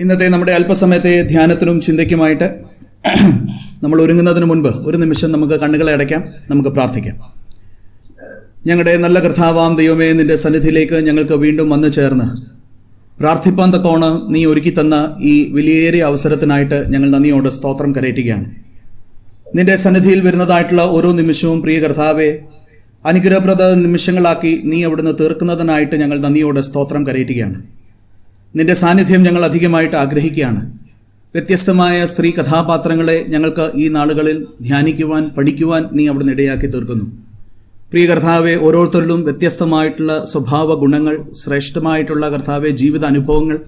ഇന്നത്തെ നമ്മുടെ അല്പസമയത്തെ ധ്യാനത്തിനും ചിന്തയ്ക്കുമായിട്ട് നമ്മൾ ഒരുങ്ങുന്നതിന് മുൻപ് ഒരു നിമിഷം നമുക്ക് കണ്ണുകളെ അടയ്ക്കാം, നമുക്ക് പ്രാർത്ഥിക്കാം. ഞങ്ങളുടെ നല്ല കർത്താവാം ദൈവമേ, നിന്റെ സന്നിധിയിലേക്ക് ഞങ്ങൾക്ക് വീണ്ടും വന്നു ചേർന്ന് പ്രാർത്ഥിപ്പാൻ തക്കോണം നീ ഒരുക്കി തന്ന ഈ വിലയേറിയ അവസരത്തിനായിട്ട് ഞങ്ങൾ നന്ദിയോടെ സ്തോത്രം കരയറ്റുകയാണ്. നിന്റെ സന്നിധിയിൽ വരുന്നതായിട്ടുള്ള ഓരോ നിമിഷവും പ്രിയ കർത്താവെ അനുഗ്രഹപ്രദ നിമിഷങ്ങളാക്കി നീ അവിടുന്ന് തീർക്കുന്നതിനായിട്ട് ഞങ്ങൾ നന്ദിയോടെ സ്തോത്രം കരയറ്റുകയാണ്. നിന്റെ സാന്നിധ്യം ഞങ്ങൾ അധികമായിട്ട് ആഗ്രഹിക്കുകയാണ്. വ്യത്യസ്തമായ സ്ത്രീ കഥാപാത്രങ്ങളെ ഞങ്ങൾക്ക് ഈ നാളുകളിൽ ധ്യാനിക്കുവാൻ, പഠിക്കുവാൻ നീ അവിടുന്ന് ഇടയാക്കി തീർക്കുന്നു. പ്രിയ കർത്താവെ, ഓരോരുത്തരിലും വ്യത്യസ്തമായിട്ടുള്ള സ്വഭാവ ഗുണങ്ങൾ, ശ്രേഷ്ഠമായിട്ടുള്ള കർത്താവെ ജീവിത അനുഭവങ്ങൾ,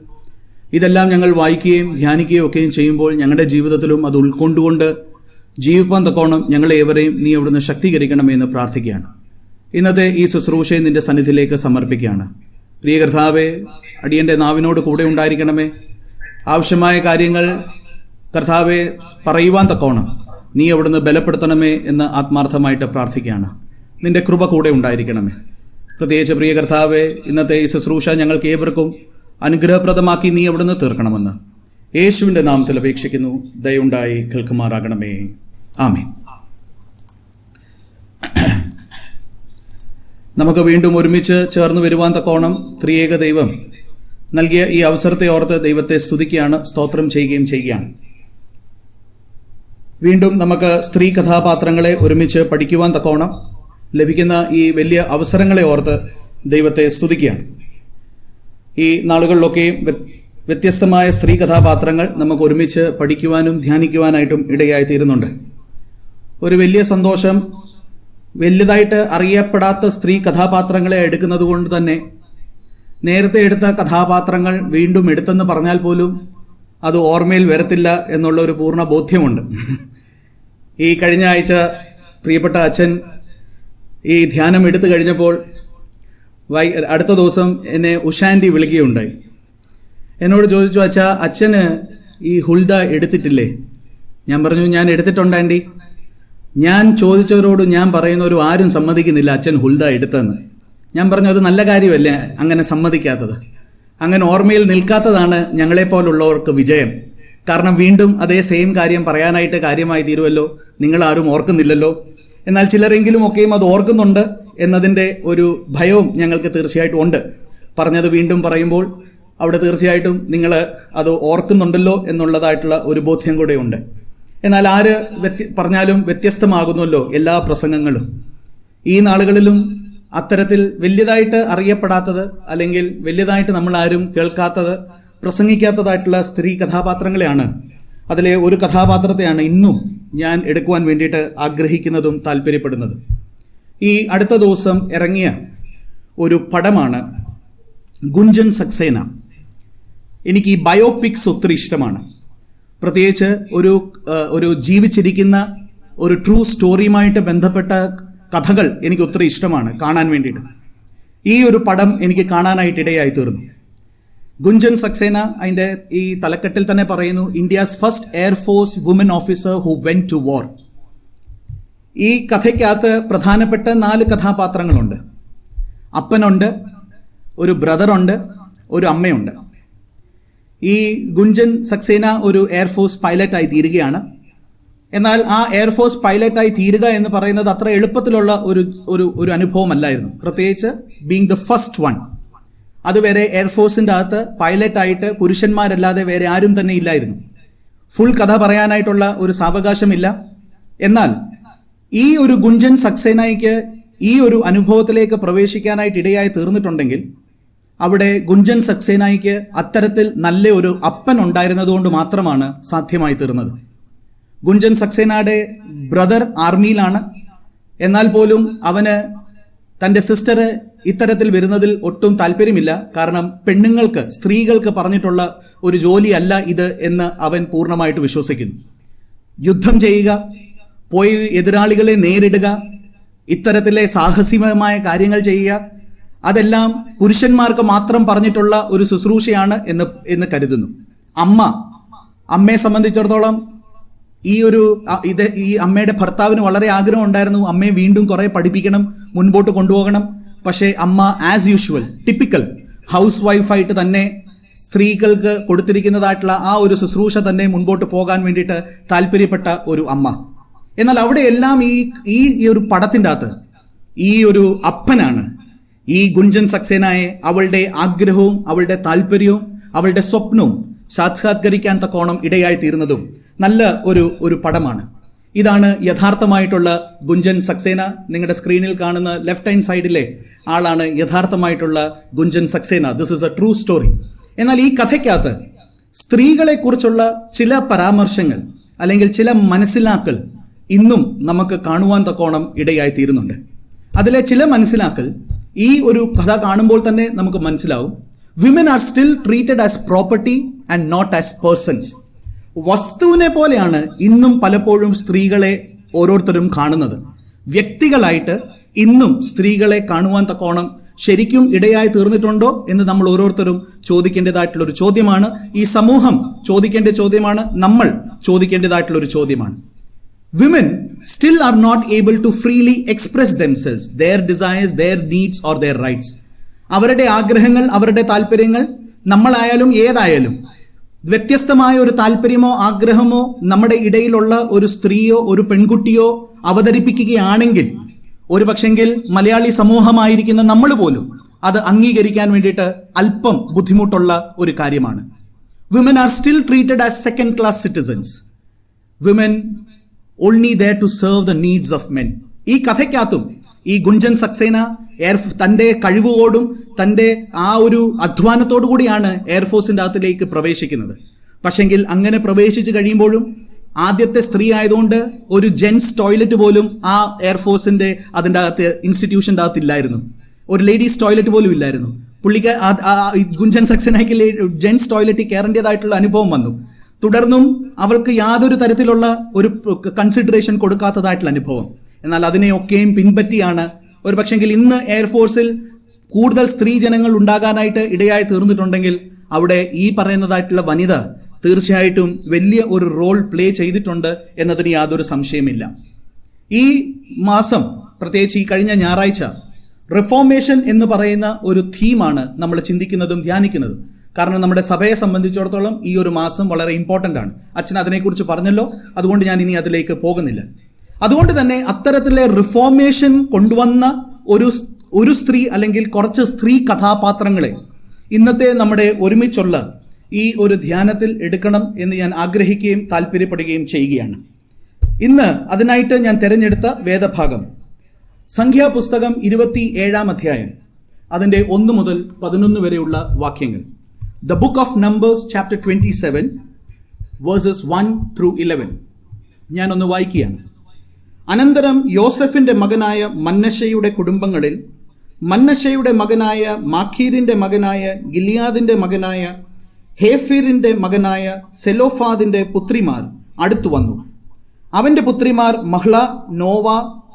ഇതെല്ലാം ഞങ്ങൾ വായിക്കുകയും ധ്യാനിക്കുകയും ഒക്കെയും ചെയ്യുമ്പോൾ ഞങ്ങളുടെ ജീവിതത്തിലും അത് ഉൾക്കൊണ്ടുകൊണ്ട് ജീവിപ്പാൻ തക്കോണം ഞങ്ങളെ ഏവരെയും നീ അവിടുന്ന് ശക്തീകരിക്കണമെന്ന് പ്രാർത്ഥിക്കുകയാണ്. ഇന്നത്തെ ഈ ശുശ്രൂഷയെ നിന്റെ സന്നിധിയിലേക്ക് സമർപ്പിക്കുകയാണ്. പ്രിയ കർത്താവെ, അടിയൻ്റെ നാവിനോട് കൂടെ ഉണ്ടായിരിക്കണമേ. ആവശ്യമായ കാര്യങ്ങൾ കർത്താവെ പറയുവാൻ തക്കോണം നീ അവിടുന്ന് ബലപ്പെടുത്തണമേ എന്ന് ആത്മാർത്ഥമായിട്ട് പ്രാർത്ഥിക്കുകയാണ്. നിന്റെ കൃപ കൂടെ ഉണ്ടായിരിക്കണമേ. പ്രത്യേകിച്ച് പ്രിയ കർത്താവെ, ഇന്നത്തെ ഈ ശുശ്രൂഷ ഞങ്ങൾക്ക് ഏവർക്കും അനുഗ്രഹപ്രദമാക്കി നീ അവിടുന്ന് തീർക്കണമെന്ന് യേശുവിൻ്റെ നാമത്തിൽ അപേക്ഷിക്കുന്നു. ദയവുണ്ടായി കേൾക്കുമാറാകണമേ. ആമേൻ. നമുക്ക് വീണ്ടും ഒരുമിച്ച് ചേർന്ന് വരുവാൻ തക്കോണം ത്രിയേക ദൈവം നൽകിയ ഈ അവസരത്തെ ഓർത്ത് ദൈവത്തെ സ്തുതിക്കുകയാണ്, സ്തോത്രം ചെയ്യുകയാണ്. വീണ്ടും നമുക്ക് സ്ത്രീ കഥാപാത്രങ്ങളെ ഒരുമിച്ച് പഠിക്കുവാൻ തക്കോണം ലഭിക്കുന്ന ഈ വലിയ അവസരങ്ങളെ ഓർത്ത് ദൈവത്തെ സ്തുതിക്കുകയാണ്. ഈ നാളുകളിലൊക്കെയും വ്യത്യസ്തമായ സ്ത്രീ കഥാപാത്രങ്ങൾ നമുക്ക് ഒരുമിച്ച് പഠിക്കുവാനും ധ്യാനിക്കുവാനായിട്ടും ഇടയായി തീരുന്നുണ്ട്. ഒരു വലിയ സന്തോഷം, വലുതായിട്ട് അറിയപ്പെടാത്ത സ്ത്രീ കഥാപാത്രങ്ങളെ എടുക്കുന്നത് കൊണ്ട് തന്നെ നേരത്തെ എടുത്ത കഥാപാത്രങ്ങൾ വീണ്ടും എടുത്തെന്ന് പറഞ്ഞാൽ പോലും അത് ഓർമ്മയിൽ വരത്തില്ല എന്നുള്ള ഒരു പൂർണ്ണ ബോധ്യമുണ്ട്. ഈ കഴിഞ്ഞ ആഴ്ച പ്രിയപ്പെട്ട അച്ഛൻ ഈ ധ്യാനം എടുത്തു കഴിഞ്ഞപ്പോൾ അടുത്ത ദിവസം എന്നെ ഉഷാൻറ്റി വിളിക്കുകയുണ്ടായി. എന്നോട് ചോദിച്ചു, അച്ഛാ, അച്ഛന് ഈ ഹുൽദ എടുത്തിട്ടില്ലേ? ഞാൻ പറഞ്ഞു, ഞാൻ എടുത്തിട്ടുണ്ട് ആൻറ്റി. ഞാൻ ചോദിച്ചവരോട് ഞാൻ പറയുന്നവരും ആരും സമ്മതിക്കുന്നില്ല അച്ഛൻ ഹുൽദ എടുത്തെന്ന്. ഞാൻ പറഞ്ഞു, അത് നല്ല കാര്യമല്ലേ അങ്ങനെ സമ്മതിക്കാത്തത്? അങ്ങനെ ഓർമ്മയിൽ നിൽക്കാത്തതാണ് ഞങ്ങളെപ്പോലുള്ളവർക്ക് വിജയം. കാരണം വീണ്ടും അതേ സെയിം കാര്യം പറയാനായിട്ട് കാര്യമായി തീരുമല്ലോ, നിങ്ങളാരും ഓർക്കുന്നില്ലല്ലോ. എന്നാൽ ചിലരെങ്കിലും ഒക്കെയും അത് ഓർക്കുന്നുണ്ട് എന്നതിൻ്റെ ഒരു ഭയവും ഞങ്ങൾക്ക് തീർച്ചയായിട്ടും ഉണ്ട്. പറഞ്ഞത് വീണ്ടും പറയുമ്പോൾ അവിടെ തീർച്ചയായിട്ടും നിങ്ങൾ അത് ഓർക്കുന്നുണ്ടല്ലോ എന്നുള്ളതായിട്ടുള്ള ഒരു ബോധ്യം കൂടെ ഉണ്ട്. എന്നാൽ ആര് പറഞ്ഞാലും വ്യത്യസ്തമാകുന്നല്ലോ എല്ലാ പ്രസംഗങ്ങളും. ഈ നാളുകളിലും അത്തരത്തിൽ വലിയതായിട്ട് അറിയപ്പെടാത്തത്, അല്ലെങ്കിൽ വലിയതായിട്ട് നമ്മളാരും കേൾക്കാത്തത്, പ്രസംഗിക്കാത്തതായിട്ടുള്ള സ്ത്രീ കഥാപാത്രങ്ങളെയാണ്, അതിലെ ഒരു കഥാപാത്രത്തെയാണ് ഇന്നും ഞാൻ എടുക്കുവാൻ വേണ്ടിയിട്ട് ആഗ്രഹിക്കുന്നതും താല്പര്യപ്പെടുന്നതും. ഈ അടുത്ത ദിവസം ഇറങ്ങിയ ഒരു പടമാണ് ഗുഞ്ചൻ സക്സേന. എനിക്ക് ഈ ബയോപിക്സ് ഒത്തിരി ഇഷ്ടമാണ്. പ്രത്യേകിച്ച് ഒരു ജീവിച്ചിരിക്കുന്ന ഒരു ട്രൂ സ്റ്റോറിയുമായിട്ട് ബന്ധപ്പെട്ട കഥകൾ എനിക്ക് ഒത്തിരി ഇഷ്ടമാണ് കാണാൻ വേണ്ടിയിട്ട്. ഈ ഒരു പടം എനിക്ക് കാണാനായിട്ട് ഇടയായി തീർന്നു. ഗുഞ്ചൻ സക്സേന, അതിൻ്റെ ഈ തലക്കെട്ടിൽ തന്നെ പറയുന്നു, India's first air force woman officer who went to war. ഈ കഥയ്ക്കകത്ത് പ്രധാനപ്പെട്ട 4 കഥാപാത്രങ്ങളുണ്ട്. അപ്പനുണ്ട്, ഒരു ബ്രദറുണ്ട്, ഒരു അമ്മയുണ്ട്. ഈ ഗുഞ്ചൻ സക്സേന ഒരു എയർഫോഴ്സ് പൈലറ്റായി തീരുകയാണ്. എന്നാൽ ആ എയർഫോഴ്സ് പൈലറ്റായി തീരുക എന്ന് പറയുന്നത് അത്ര എളുപ്പത്തിലുള്ള ഒരു അനുഭവമല്ലായിരുന്നു. പ്രത്യേകിച്ച് ബീങ് ദ ഫസ്റ്റ് വൺ. അതുവരെ എയർഫോഴ്സിൻ്റെ അകത്ത് പൈലറ്റായിട്ട് പുരുഷന്മാരല്ലാതെ വേറെ ആരും തന്നെ ഇല്ലായിരുന്നു. ഫുൾ കഥ പറയാനായിട്ടുള്ള ഒരു സാവകാശമില്ല. എന്നാൽ ഈ ഒരു ഗുഞ്ചൻ സക്സേനയ്ക്ക് ഈ ഒരു അനുഭവത്തിലേക്ക് പ്രവേശിക്കാനായിട്ട് ഇടയായി തീർന്നിട്ടുണ്ടെങ്കിൽ അവിടെ ഗുഞ്ചൻ സക്സേനയ്ക്ക് അത്തരത്തിൽ നല്ല ഒരു അപ്പൻ ഉണ്ടായിരുന്നതുകൊണ്ട് മാത്രമാണ് സാധ്യമായി തീർന്നത്. ഗുഞ്ചൻ സക്സേനയുടെ ബ്രദർ ആർമിയിലാണ്. എന്നാൽ പോലും അവന് തൻ്റെ സിസ്റ്റർ ഇത്തരത്തിൽ വരുന്നതിൽ ഒട്ടും താല്പര്യമില്ല. കാരണം പെണ്ണുങ്ങൾക്ക്, സ്ത്രീകൾക്ക് പറഞ്ഞിട്ടുള്ള ഒരു ജോലിയല്ല ഇത് എന്ന് അവൻ പൂർണ്ണമായിട്ട് വിശ്വസിക്കുന്നു. യുദ്ധം ചെയ്യുക, പോയി എതിരാളികളെ നേരിടുക, ഇത്തരത്തിലെ സാഹസികമായ കാര്യങ്ങൾ ചെയ്യുക, അതെല്ലാം പുരുഷന്മാർക്ക് മാത്രം പറഞ്ഞിട്ടുള്ള ഒരു ശുശ്രൂഷയാണ് എന്ന് കരുതുന്നു. അമ്മയെ സംബന്ധിച്ചിടത്തോളം ഈ അമ്മയുടെ ഭർത്താവിന് വളരെ ആഗ്രഹം ഉണ്ടായിരുന്നു അമ്മയെ വീണ്ടും കുറേ പഠിപ്പിക്കണം, മുൻപോട്ട് കൊണ്ടുപോകണം. പക്ഷേ അമ്മ ആസ് യൂഷ്വൽ ടിപ്പിക്കൽ ഹൗസ് വൈഫായിട്ട് തന്നെ സ്ത്രീകൾക്ക് കൊടുത്തിരിക്കുന്നതായിട്ടുള്ള ആ ഒരു ശുശ്രൂഷ തന്നെ മുൻപോട്ട് പോകാൻ വേണ്ടിയിട്ട് താല്പര്യപ്പെട്ട ഒരു അമ്മ. എന്നാൽ അവിടെയെല്ലാം ഈ ഒരു പടത്തിൻ്റെ അകത്ത് ഈ ഒരു അപ്പനാണ് ഈ ഗുഞ്ചൻ സക്സേനയെ അവളുടെ ആഗ്രഹവും അവളുടെ താല്പര്യവും അവളുടെ സ്വപ്നവും സാക്ഷാത്കരിക്കാൻ തക്കോണം ഇടയായി തീരുന്നതും നല്ല ഒരു പടമാണ്. ഇതാണ് യഥാർത്ഥമായിട്ടുള്ള ഗുഞ്ചൻ സക്സേന. നിങ്ങളുടെ സ്ക്രീനിൽ കാണുന്ന ലെഫ്റ്റ് ഹാൻഡ് സൈഡിലെ ആളാണ് യഥാർത്ഥമായിട്ടുള്ള Gunjan Saxena. This is a true story. എന്നാൽ ഈ കഥയ്ക്കകത്ത് സ്ത്രീകളെക്കുറിച്ചുള്ള ചില പരാമർശങ്ങൾ അല്ലെങ്കിൽ ചില മനസ്സിലാക്കൽ ഇന്നും നമുക്ക് കാണുവാൻ തക്കോണം ഇടയായി തീരുന്നുണ്ട്. അതിലെ ചില മനസ്സിലാക്കൽ ഈ ഒരു കഥ കാണുമ്പോൾ തന്നെ നമുക്ക് മനസ്സിലാവും. Women are still treated as property and not as persons. വസ്തുവിനെ പോലെയാണ് ഇന്നും പലപ്പോഴും സ്ത്രീകളെ ഓരോരുത്തരും കാണുന്നത്. വ്യക്തികളായിട്ട് ഇന്നും സ്ത്രീകളെ കാണുവാൻ തക്കോണം ശരിക്കും ഇടയായി തീർന്നിട്ടുണ്ടോ എന്ന് നമ്മൾ ഓരോരുത്തരും ചോദിക്കേണ്ടതായിട്ടുള്ളൊരു ചോദ്യമാണ്. ഈ സമൂഹം ചോദിക്കേണ്ട ചോദ്യമാണ്. നമ്മൾ ചോദിക്കേണ്ടതായിട്ടുള്ളൊരു ചോദ്യമാണ്. Women still are not able to freely express themselves, their desires, their needs or their rights. അവരുടെ ആഗ്രഹങ്ങൾ, അവരുടെ താല്പര്യങ്ങൾ നമ്മളായാലും ഏതായാലും വ്യത്യസ്തമായ ഒരു താല്പര്യമോ ആഗ്രഹമോ നമ്മുടെ ഇടയിലുള്ള ഒരു സ്ത്രീയോ ഒരു പെൺകുട്ടിയോ അവതരിപ്പിക്കുകയാണെങ്കിൽ ഒരു പക്ഷെങ്കിൽ മലയാളി സമൂഹമായിരിക്കുന്ന നമ്മൾ പോലും അത് അംഗീകരിക്കാൻ വേണ്ടിയിട്ട് അല്പം ബുദ്ധിമുട്ടുള്ള ഒരു കാര്യമാണ്. Women are still treated as second class citizens. Women only there to serve the needs of men. ഈ കഥയ്ക്കകത്തും ഈ ഗുഞ്ചൻ സക്സേന തൻ്റെ കഴിവുകോടും തൻ്റെ ആ ഒരു അധ്വാനത്തോടു കൂടിയാണ് എയർഫോഴ്സിൻ്റെ അകത്തിലേക്ക് പ്രവേശിക്കുന്നത്. പക്ഷെങ്കിൽ അങ്ങനെ പ്രവേശിച്ച് കഴിയുമ്പോഴും ആദ്യത്തെ സ്ത്രീ ആയതുകൊണ്ട് ഒരു ജെൻസ് ടോയ്ലറ്റ് പോലും ആ എയർഫോഴ്സിൻ്റെ അതിൻ്റെ അകത്ത് ഇൻസ്റ്റിറ്റ്യൂഷൻ്റെ അകത്ത് ഇല്ലായിരുന്നു. ഒരു ലേഡീസ് ടോയ്ലറ്റ് പോലും ഇല്ലായിരുന്നു. പുള്ളിക്ക് ഗുഞ്ചൻ സക്സേനയ്ക്ക് ജെൻസ് ടോയ്ലറ്റിൽ കയറേണ്ടതായിട്ടുള്ള അനുഭവം വന്നു. തുടർന്നും അവൾക്ക് യാതൊരു തരത്തിലുള്ള ഒരു കൺസിഡറേഷൻ കൊടുക്കാത്തതായിട്ടുള്ള അനുഭവം. എന്നാൽ അതിനെയൊക്കെയും പിൻപറ്റിയാണ് ഒരു പക്ഷെങ്കിൽ ഇന്ന് എയർഫോഴ്സിൽ കൂടുതൽ സ്ത്രീ ജനങ്ങൾ ഉണ്ടാകാനായിട്ട് ഇടയായി തീർന്നിട്ടുണ്ടെങ്കിൽ അവിടെ ഈ പറയുന്നതായിട്ടുള്ള വനിത തീർച്ചയായിട്ടും വലിയ ഒരു റോൾ പ്ലേ ചെയ്തിട്ടുണ്ട് എന്നതിന് യാതൊരു സംശയമില്ല. ഈ മാസം പ്രത്യേകിച്ച് ഈ കഴിഞ്ഞ ഞായറാഴ്ച റിഫോർമേഷൻ എന്ന് പറയുന്ന ഒരു തീമാണ് നമ്മൾ ചിന്തിക്കുന്നതും ധ്യാനിക്കുന്നതും. കാരണം നമ്മുടെ സഭയെ സംബന്ധിച്ചിടത്തോളം ഈ ഒരു മാസം വളരെ ഇമ്പോർട്ടൻ്റ് ആണ്. അച്ഛൻ അതിനെക്കുറിച്ച് പറഞ്ഞല്ലോ, അതുകൊണ്ട് ഞാൻ ഇനി അതിലേക്ക് പോകുന്നില്ല. അതുകൊണ്ട് തന്നെ അത്തരത്തിലെ റിഫോർമേഷൻ കൊണ്ടുവന്ന ഒരു സ്ത്രീ അല്ലെങ്കിൽ കുറച്ച് സ്ത്രീ കഥാപാത്രങ്ങളെ ഇന്നത്തെ നമ്മുടെ ഒരുമിച്ചുള്ള ഈ ഒരു ധ്യാനത്തിൽ എടുക്കണം എന്ന് ഞാൻ ആഗ്രഹിക്കുകയും താല്പര്യപ്പെടുകയും ചെയ്യുകയാണ്. ഇന്ന് അതിനായിട്ട് ഞാൻ തിരഞ്ഞെടുത്ത വേദഭാഗം സംഖ്യാപുസ്തകം 27-ാം അധ്യായം അതിൻ്റെ 1 മുതൽ 11 വരെയുള്ള വാക്യങ്ങൾ. The book of Numbers chapter 27 verses 1 through 11. ഞാനൊന്ന് വായിക്കുകയാണ്. അനന്തരം യോസെഫിൻ്റെ മകനായ മന്നശ്ശയുടെ കുടുംബങ്ങളിൽ മന്നശ്ശയുടെ മകനായ മാഖീരിൻ്റെ മകനായ ഗിലിയാദിൻ്റെ മകനായ ഹേഫീറിൻ്റെ മകനായ സെലോഫാദിൻ്റെ പുത്രിമാർ അടുത്തു വന്നു. അവൻ്റെ പുത്രിമാർ മഹ്ല, നോവ,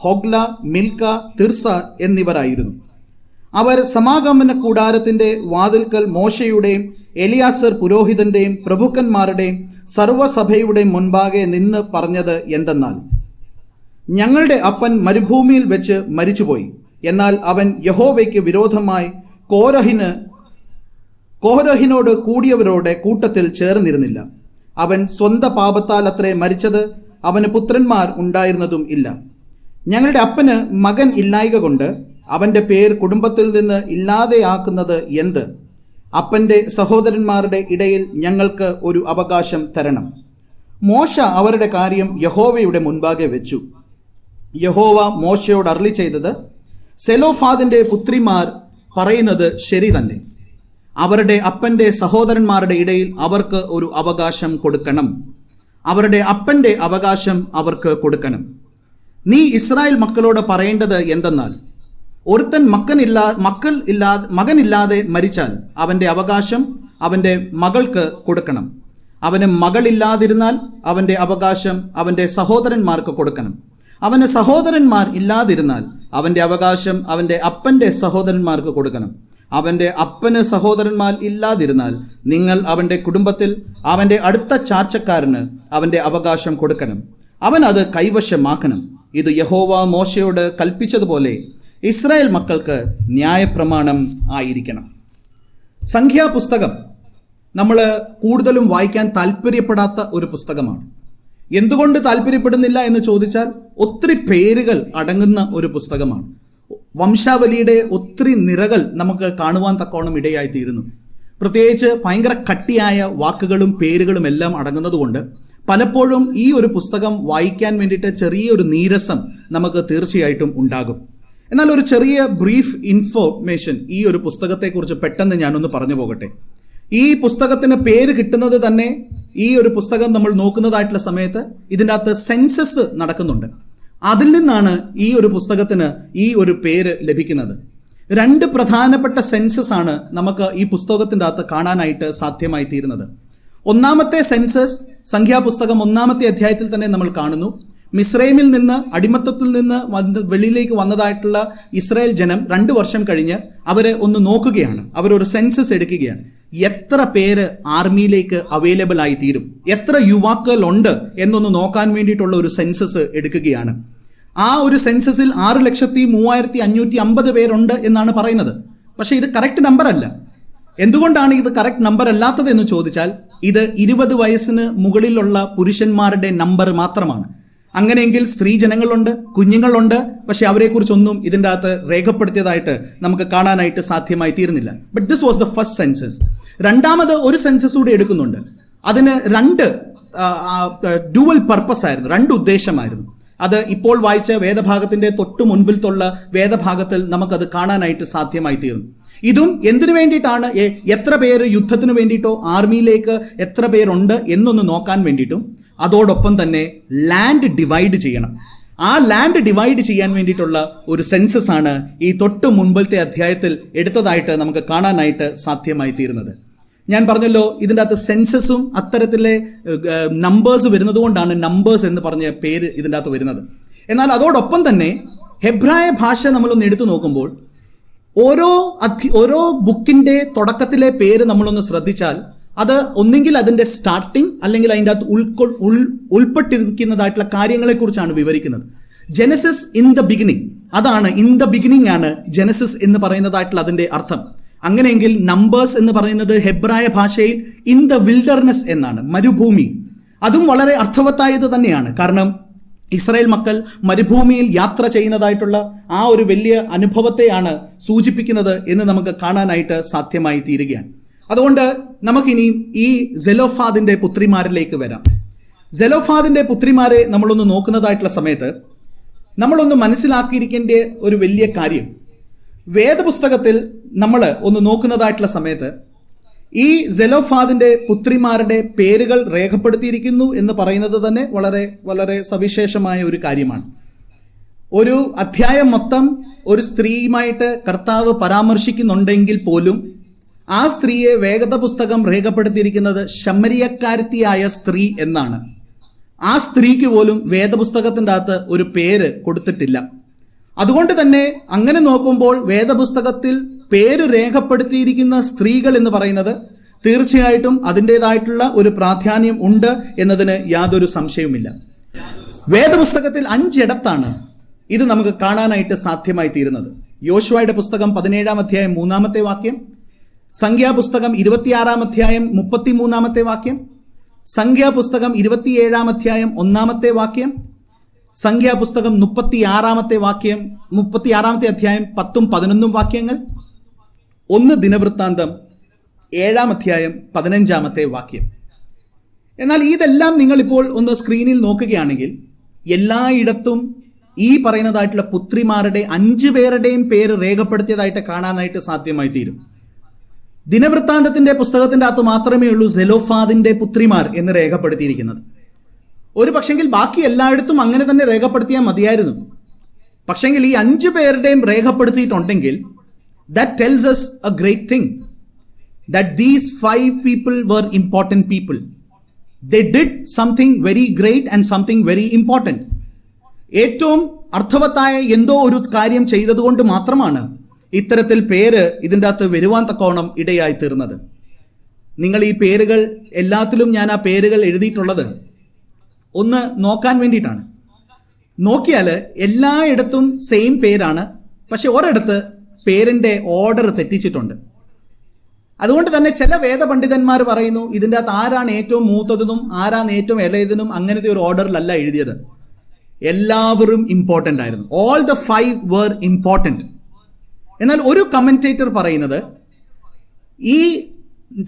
ഹോഗ്ല, മിൽക്ക, തിർസ എന്നിവരായിരുന്നു. അവർ സമാഗമന കൂടാരത്തിൻ്റെ വാതിൽക്കൽ മോശയുടെയും എലിയാസർ പുരോഹിതൻ്റെയും പ്രഭുക്കന്മാരുടെയും സർവ്വസഭയുടെയും മുൻപാകെ നിന്ന് പറഞ്ഞത് എന്തെന്നാൽ, ഞങ്ങളുടെ അപ്പൻ മരുഭൂമിയിൽ വെച്ച് മരിച്ചുപോയി. എന്നാൽ അവൻ യഹോവയ്ക്ക് വിരോധമായി കോരഹിനോട് കൂടിയവരുടെ കൂട്ടത്തിൽ ചേർന്നിരുന്നില്ല. അവൻ സ്വന്ത പാപത്താൽ അത്രേ മരിച്ചത്, അവന് പുത്രന്മാർ ഉണ്ടായിരുന്നതും ഇല്ല. ഞങ്ങളുടെ അപ്പന് മകൻ ഇല്ലായ്ക കൊണ്ട് അവൻ്റെ പേർ കുടുംബത്തിൽ നിന്ന് ഇല്ലാതെയാക്കുന്നത് എന്ത്? അപ്പൻ്റെ സഹോദരന്മാരുടെ ഇടയിൽ ഞങ്ങൾക്ക് ഒരു അവകാശം തരണം. മോശ അവരുടെ കാര്യം യഹോവയുടെ മുൻപാകെ വെച്ചു. യഹോവ മോശയോട് അരുളി ചെയ്തത്, സെലോഫാദിൻ്റെ പുത്രിമാർ പറയുന്നത് ശരി തന്നെ. അവരുടെ അപ്പൻ്റെ സഹോദരന്മാരുടെ ഇടയിൽ അവർക്ക് ഒരു അവകാശം കൊടുക്കണം. അവരുടെ അപ്പൻ്റെ അവകാശം അവർക്ക് കൊടുക്കണം. നീ ഇസ്രായേൽ മക്കളോട് പറയേണ്ടത് എന്തെന്നാൽ, ഒരുത്തൻ മകനില്ലാതെ മരിച്ചാൽ അവൻ്റെ അവകാശം അവൻ്റെ മകൾക്ക് കൊടുക്കണം. അവന് മകളില്ലാതിരുന്നാൽ അവൻ്റെ അവകാശം അവൻ്റെ സഹോദരന്മാർക്ക് കൊടുക്കണം. അവന് സഹോദരന്മാർ ഇല്ലാതിരുന്നാൽ അവൻ്റെ അവകാശം അവൻ്റെ അപ്പൻ്റെ സഹോദരന്മാർക്ക് കൊടുക്കണം. അവൻ്റെ അപ്പന് സഹോദരന്മാർ ഇല്ലാതിരുന്നാൽ നിങ്ങൾ അവൻ്റെ കുടുംബത്തിൽ അവൻ്റെ അടുത്ത ചാർച്ചക്കാരന് അവൻ്റെ അവകാശം കൊടുക്കണം. അവൻ അത് കൈവശമാക്കണം. ഇത് യഹോവ മോശയോട് കൽപ്പിച്ചതുപോലെ ഇസ്രായേൽ മക്കൾക്ക് ന്യായപ്രമാണം ആയിരിക്കണം. സംഖ്യാപുസ്തകം നമ്മൾ കൂടുതലും വായിക്കാൻ താല്പര്യപ്പെടാത്ത ഒരു പുസ്തകമാണ്. എന്തുകൊണ്ട് താല്പര്യപ്പെടുന്നില്ല എന്ന് ചോദിച്ചാൽ ഒത്തിരി പേരുകൾ അടങ്ങുന്ന ഒരു പുസ്തകമാണ്. വംശാവലിയുടെ ഒത്തിരി നിരകൾ നമുക്ക് കാണുവാൻ തക്കോണം ഇടയായിത്തീരുന്നു. പ്രത്യേകിച്ച് ഭയങ്കര കട്ടിയായ വാക്കുകളും പേരുകളും എല്ലാം അടങ്ങുന്നതുകൊണ്ട് പലപ്പോഴും ഈ ഒരു പുസ്തകം വായിക്കാൻ വേണ്ടിയിട്ട് ചെറിയൊരു നീരസം നമുക്ക് തീർച്ചയായിട്ടും ഉണ്ടാകും. എന്നാൽ ഒരു ചെറിയ ബ്രീഫ് ഇൻഫോർമേഷൻ ഈ ഒരു പുസ്തകത്തെക്കുറിച്ച് പെട്ടെന്ന് ഞാനൊന്ന് പറഞ്ഞു പോകട്ടെ. ഈ പുസ്തകത്തിന് പേര് കിട്ടുന്നത് തന്നെ ഈ ഒരു പുസ്തകം നമ്മൾ നോക്കുന്നതായിട്ടുള്ള സമയത്ത് ഇതിൻ്റെ അകത്ത് സെൻസസ് നടക്കുന്നുണ്ട്. അതിൽ നിന്നാണ് ഈ ഒരു പുസ്തകത്തിന് ഈ ഒരു പേര് ലഭിക്കുന്നത്. 2 പ്രധാനപ്പെട്ട സെൻസസ് ആണ് നമുക്ക് ഈ പുസ്തകത്തിൻ്റെ അകത്ത് കാണാനായിട്ട് സാധ്യമായി തീരുന്നത്. ഒന്നാമത്തെ സെൻസസ് സംഖ്യാപുസ്തകം 1-ാമത്തെ അധ്യായത്തിൽ തന്നെ നമ്മൾ കാണുന്നു. മിസ്രൈമിൽ നിന്ന്, അടിമത്തത്തിൽ നിന്ന് വെളിയിലേക്ക് വന്നതായിട്ടുള്ള ഇസ്രായേൽ ജനം 2 വർഷം കഴിഞ്ഞ് അവരെ ഒന്ന് നോക്കുകയാണ്. അവരൊരു സെൻസസ് എടുക്കുകയാണ്. എത്ര പേര് ആർമിയിലേക്ക് അവൈലബിൾ ആയി തീരും, എത്ര യുവാക്കൾ ഉണ്ട് എന്നൊന്ന് നോക്കാൻ വേണ്ടിയിട്ടുള്ള ഒരു സെൻസസ് എടുക്കുകയാണ്. ആ ഒരു സെൻസസിൽ 6,03,550 പേരുണ്ട് എന്നാണ് പറയുന്നത്. പക്ഷേ ഇത് കറക്റ്റ് നമ്പർ അല്ല. എന്തുകൊണ്ടാണ് ഇത് കറക്റ്റ് നമ്പർ അല്ലാത്തത് എന്ന് ചോദിച്ചാൽ ഇത് 20 വയസ്സിന് മുകളിലുള്ള പുരുഷന്മാരുടെ നമ്പർ മാത്രമാണ്. അങ്ങനെയെങ്കിൽ സ്ത്രീ ജനങ്ങളുണ്ട്, കുഞ്ഞുങ്ങളുണ്ട്, പക്ഷെ അവരെക്കുറിച്ചൊന്നും ഇതിൻ്റെ അകത്ത് രേഖപ്പെടുത്തിയതായിട്ട് നമുക്ക് കാണാനായിട്ട് സാധ്യമായി തീരുന്നില്ല. But this was the first census. രണ്ടാമത് ഒരു സെൻസസ് കൂടി എടുക്കുന്നുണ്ട്. അതിന് 2 ഡ്യുവൽ പർപ്പസ് ആയിരുന്നു, 2 ഉദ്ദേശമായിരുന്നു. അത് ഇപ്പോൾ വായിച്ച വേദഭാഗത്തിൻ്റെ തൊട്ട് മുൻപിലത്തുള്ള വേദഭാഗത്തിൽ നമുക്കത് കാണാനായിട്ട് സാധ്യമായി തീർന്നു. ഇതും എന്തിനു വേണ്ടിയിട്ടാണ്, എത്ര പേര് യുദ്ധത്തിന് വേണ്ടിയിട്ടോ ആർമിയിലേക്ക് എത്ര പേരുണ്ട് എന്നൊന്ന് നോക്കാൻ വേണ്ടിയിട്ടും അതോടൊപ്പം തന്നെ ലാൻഡ് ഡിവൈഡ് ചെയ്യണം. ആ ലാൻഡ് ഡിവൈഡ് ചെയ്യാൻ വേണ്ടിയിട്ടുള്ള ഒരു സെൻസസ് ആണ് ഈ തൊട്ട് മുൻപിലത്തെ അധ്യായത്തിൽ എടുത്തതായിട്ട് നമുക്ക് കാണാനായിട്ട് സാധ്യമായി തീരുന്നത്. ഞാൻ പറഞ്ഞല്ലോ, ഇതിൻ്റെ അകത്ത് സെൻസസും അത്തരത്തിലെ നമ്പേഴ്സ് വരുന്നത് കൊണ്ടാണ് നമ്പേഴ്സ് എന്ന് പറഞ്ഞ പേര് ഇതിൻ്റെ അകത്ത് വരുന്നത്. എന്നാൽ അതോടൊപ്പം തന്നെ ഹെബ്രായ ഭാഷ നമ്മളൊന്ന് എടുത്തു നോക്കുമ്പോൾ ഓരോ ബുക്കിൻ്റെ തുടക്കത്തിലെ പേര് നമ്മളൊന്ന് ശ്രദ്ധിച്ചാൽ അത് ഒന്നെങ്കിൽ അതിൻ്റെ സ്റ്റാർട്ടിങ് അല്ലെങ്കിൽ അതിൻ്റെ അകത്ത് ഉൾപ്പെട്ടിരിക്കുന്നതായിട്ടുള്ള കാര്യങ്ങളെക്കുറിച്ചാണ് വിവരിക്കുന്നത്. ജെനസിസ് ഇൻ ദ ബിഗിനിങ്, അതാണ് ഇൻ ദ ബിഗിനിങ് ആണ് ജെനസിസ് എന്ന് പറയുന്നതായിട്ടുള്ള അതിൻ്റെ അർത്ഥം. അങ്ങനെയെങ്കിൽ നമ്പേഴ്സ് എന്ന് പറയുന്നത് ഹെബ്രായ ഭാഷയിൽ ഇൻ ദ വിൽഡർനെസ് എന്നാണ്, മരുഭൂമി. അതും വളരെ അർത്ഥവത്തായത് തന്നെയാണ്. കാരണം ഇസ്രായേൽ മക്കൾ മരുഭൂമിയിൽ യാത്ര ചെയ്യുന്നതായിട്ടുള്ള ആ ഒരു വലിയ അനുഭവത്തെയാണ് സൂചിപ്പിക്കുന്നത് എന്ന് നമുക്ക് കാണാനായിട്ട് സാധ്യമായി തീരുകയാണ്. അതുകൊണ്ട് നമുക്കിനി ഈ സെലോഫാദിൻ്റെ പുത്രിമാരിലേക്ക് വരാം. സെലോഫാദിൻ്റെ പുത്രിമാരെ നമ്മളൊന്ന് നോക്കുന്നതായിട്ടുള്ള സമയത്ത് നമ്മളൊന്ന് മനസ്സിലാക്കിയിരിക്കേണ്ട ഒരു വലിയ കാര്യം, വേദപുസ്തകത്തിൽ നമ്മൾ ഒന്ന് നോക്കുന്നതായിട്ടുള്ള സമയത്ത് ഈ സെലോഫാദിൻ്റെ പുത്രിമാരുടെ പേരുകൾ രേഖപ്പെടുത്തിയിരിക്കുന്നു എന്ന് പറയുന്നത് തന്നെ വളരെ വളരെ സവിശേഷമായ ഒരു കാര്യമാണ്. ഒരു അധ്യായം മൊത്തം ഒരു സ്ത്രീയുമായിട്ട് കർത്താവ് പരാമർശിക്കുന്നുണ്ടെങ്കിൽ പോലും ആ സ്ത്രീയെ വേദപുസ്തകം രേഖപ്പെടുത്തിയിരിക്കുന്നത് ശമരിയക്കാരത്തിയായ സ്ത്രീ എന്നാണ്. ആ സ്ത്രീക്ക് പോലും വേദപുസ്തകത്തിൻ്റെ അകത്ത് ഒരു പേര് കൊടുത്തിട്ടില്ല. അതുകൊണ്ട് തന്നെ അങ്ങനെ നോക്കുമ്പോൾ വേദപുസ്തകത്തിൽ പേര് രേഖപ്പെടുത്തിയിരിക്കുന്ന സ്ത്രീകൾ എന്ന് പറയുന്നത് തീർച്ചയായിട്ടും അതിൻ്റെതായിട്ടുള്ള ഒരു പ്രാധാന്യം ഉണ്ട് എന്നതിന് യാതൊരു സംശയവുമില്ല. വേദപുസ്തകത്തിൽ 5 ഇടത്താണ് ഇത് നമുക്ക് കാണാനായിട്ട് സാധ്യമായി തീരുന്നത്. യോശുവയുടെ പുസ്തകം 17-ാം അധ്യായം 3-ാമത്തെ വാക്യം, സംഖ്യാപുസ്തകം 26-ാം അധ്യായം 33-ാമത്തെ വാക്യം, സംഖ്യാപുസ്തകം 27-ാം അധ്യായം 1-ാമത്തെ വാക്യം, സംഖ്യാപുസ്തകം 36-ാമത്തെ വാക്യം, 36-ാമത്തെ അധ്യായം 10ഉം 11ഉം വാക്യങ്ങൾ, 1 ദിനവൃത്താന്തം 7-ാം അധ്യായം 15-ാമത്തെ വാക്യം. എന്നാൽ ഇതെല്ലാം നിങ്ങളിപ്പോൾ ഒന്ന് സ്ക്രീനിൽ നോക്കുകയാണെങ്കിൽ എല്ലായിടത്തും ഈ പറയുന്നതായിട്ടുള്ള പുത്രിമാരുടെ 5 പേരുടെയും പേര് രേഖപ്പെടുത്തിയതായിട്ട് കാണാനായിട്ട് സാധ്യമായി തീരും. ദിനവൃത്താന്തത്തിൻ്റെ പുസ്തകത്തിൻ്റെ അകത്ത് മാത്രമേ ഉള്ളൂ സെലോഫാദിൻ്റെ പുത്രിമാർ എന്ന് രേഖപ്പെടുത്തിയിരിക്കുന്നത്. ഒരു പക്ഷെങ്കിൽ ബാക്കി എല്ലായിടത്തും അങ്ങനെ തന്നെ രേഖപ്പെടുത്തിയാൽ മതിയായിരുന്നു. പക്ഷെങ്കിൽ ഈ 5 പേരുടെയും രേഖപ്പെടുത്തിയിട്ടുണ്ടെങ്കിൽ that tells us a great thing, that these 5 people were important people. They did something very great and something very important. ഏറ്റവും അർത്ഥവത്തായ എന്തോ ഒരു കാര്യം ചെയ്തതുകൊണ്ട് മാത്രമാണ് ഇത്തരത്തിൽ പേര് ഇതിൻ്റെ അകത്ത് വരുവാൻ തക്കോണം ഇടയായി തീർന്നത്. നിങ്ങൾ ഈ പേരുകൾ എല്ലാത്തിലും ഞാൻ ആ പേരുകൾ എഴുതിയിട്ടുള്ളത് ഒന്ന് നോക്കാൻ വേണ്ടിയിട്ടാണ്. നോക്കിയാൽ എല്ലായിടത്തും സെയിം പേരാണ്, പക്ഷെ ഒരിടത്ത് പേരിൻ്റെ ഓർഡർ തെറ്റിച്ചിട്ടുണ്ട്. അതുകൊണ്ട് തന്നെ ചില വേദപണ്ഡിതന്മാർ പറയുന്നു ഇതിൻ്റെ അകത്ത് ആരാണ് ഏറ്റവും മൂത്തതെന്നും ആരാണ് ഏറ്റവും ഇളയതെന്നും അങ്ങനത്തെ ഒരു ഓർഡറിലല്ല എഴുതിയത്. എല്ലാവരും ഇമ്പോർട്ടൻ്റ് ആയിരുന്നു. All the 5 were important. എന്നാൽ ഒരു കമൻറ്റേറ്റർ പറയുന്നത് ഈ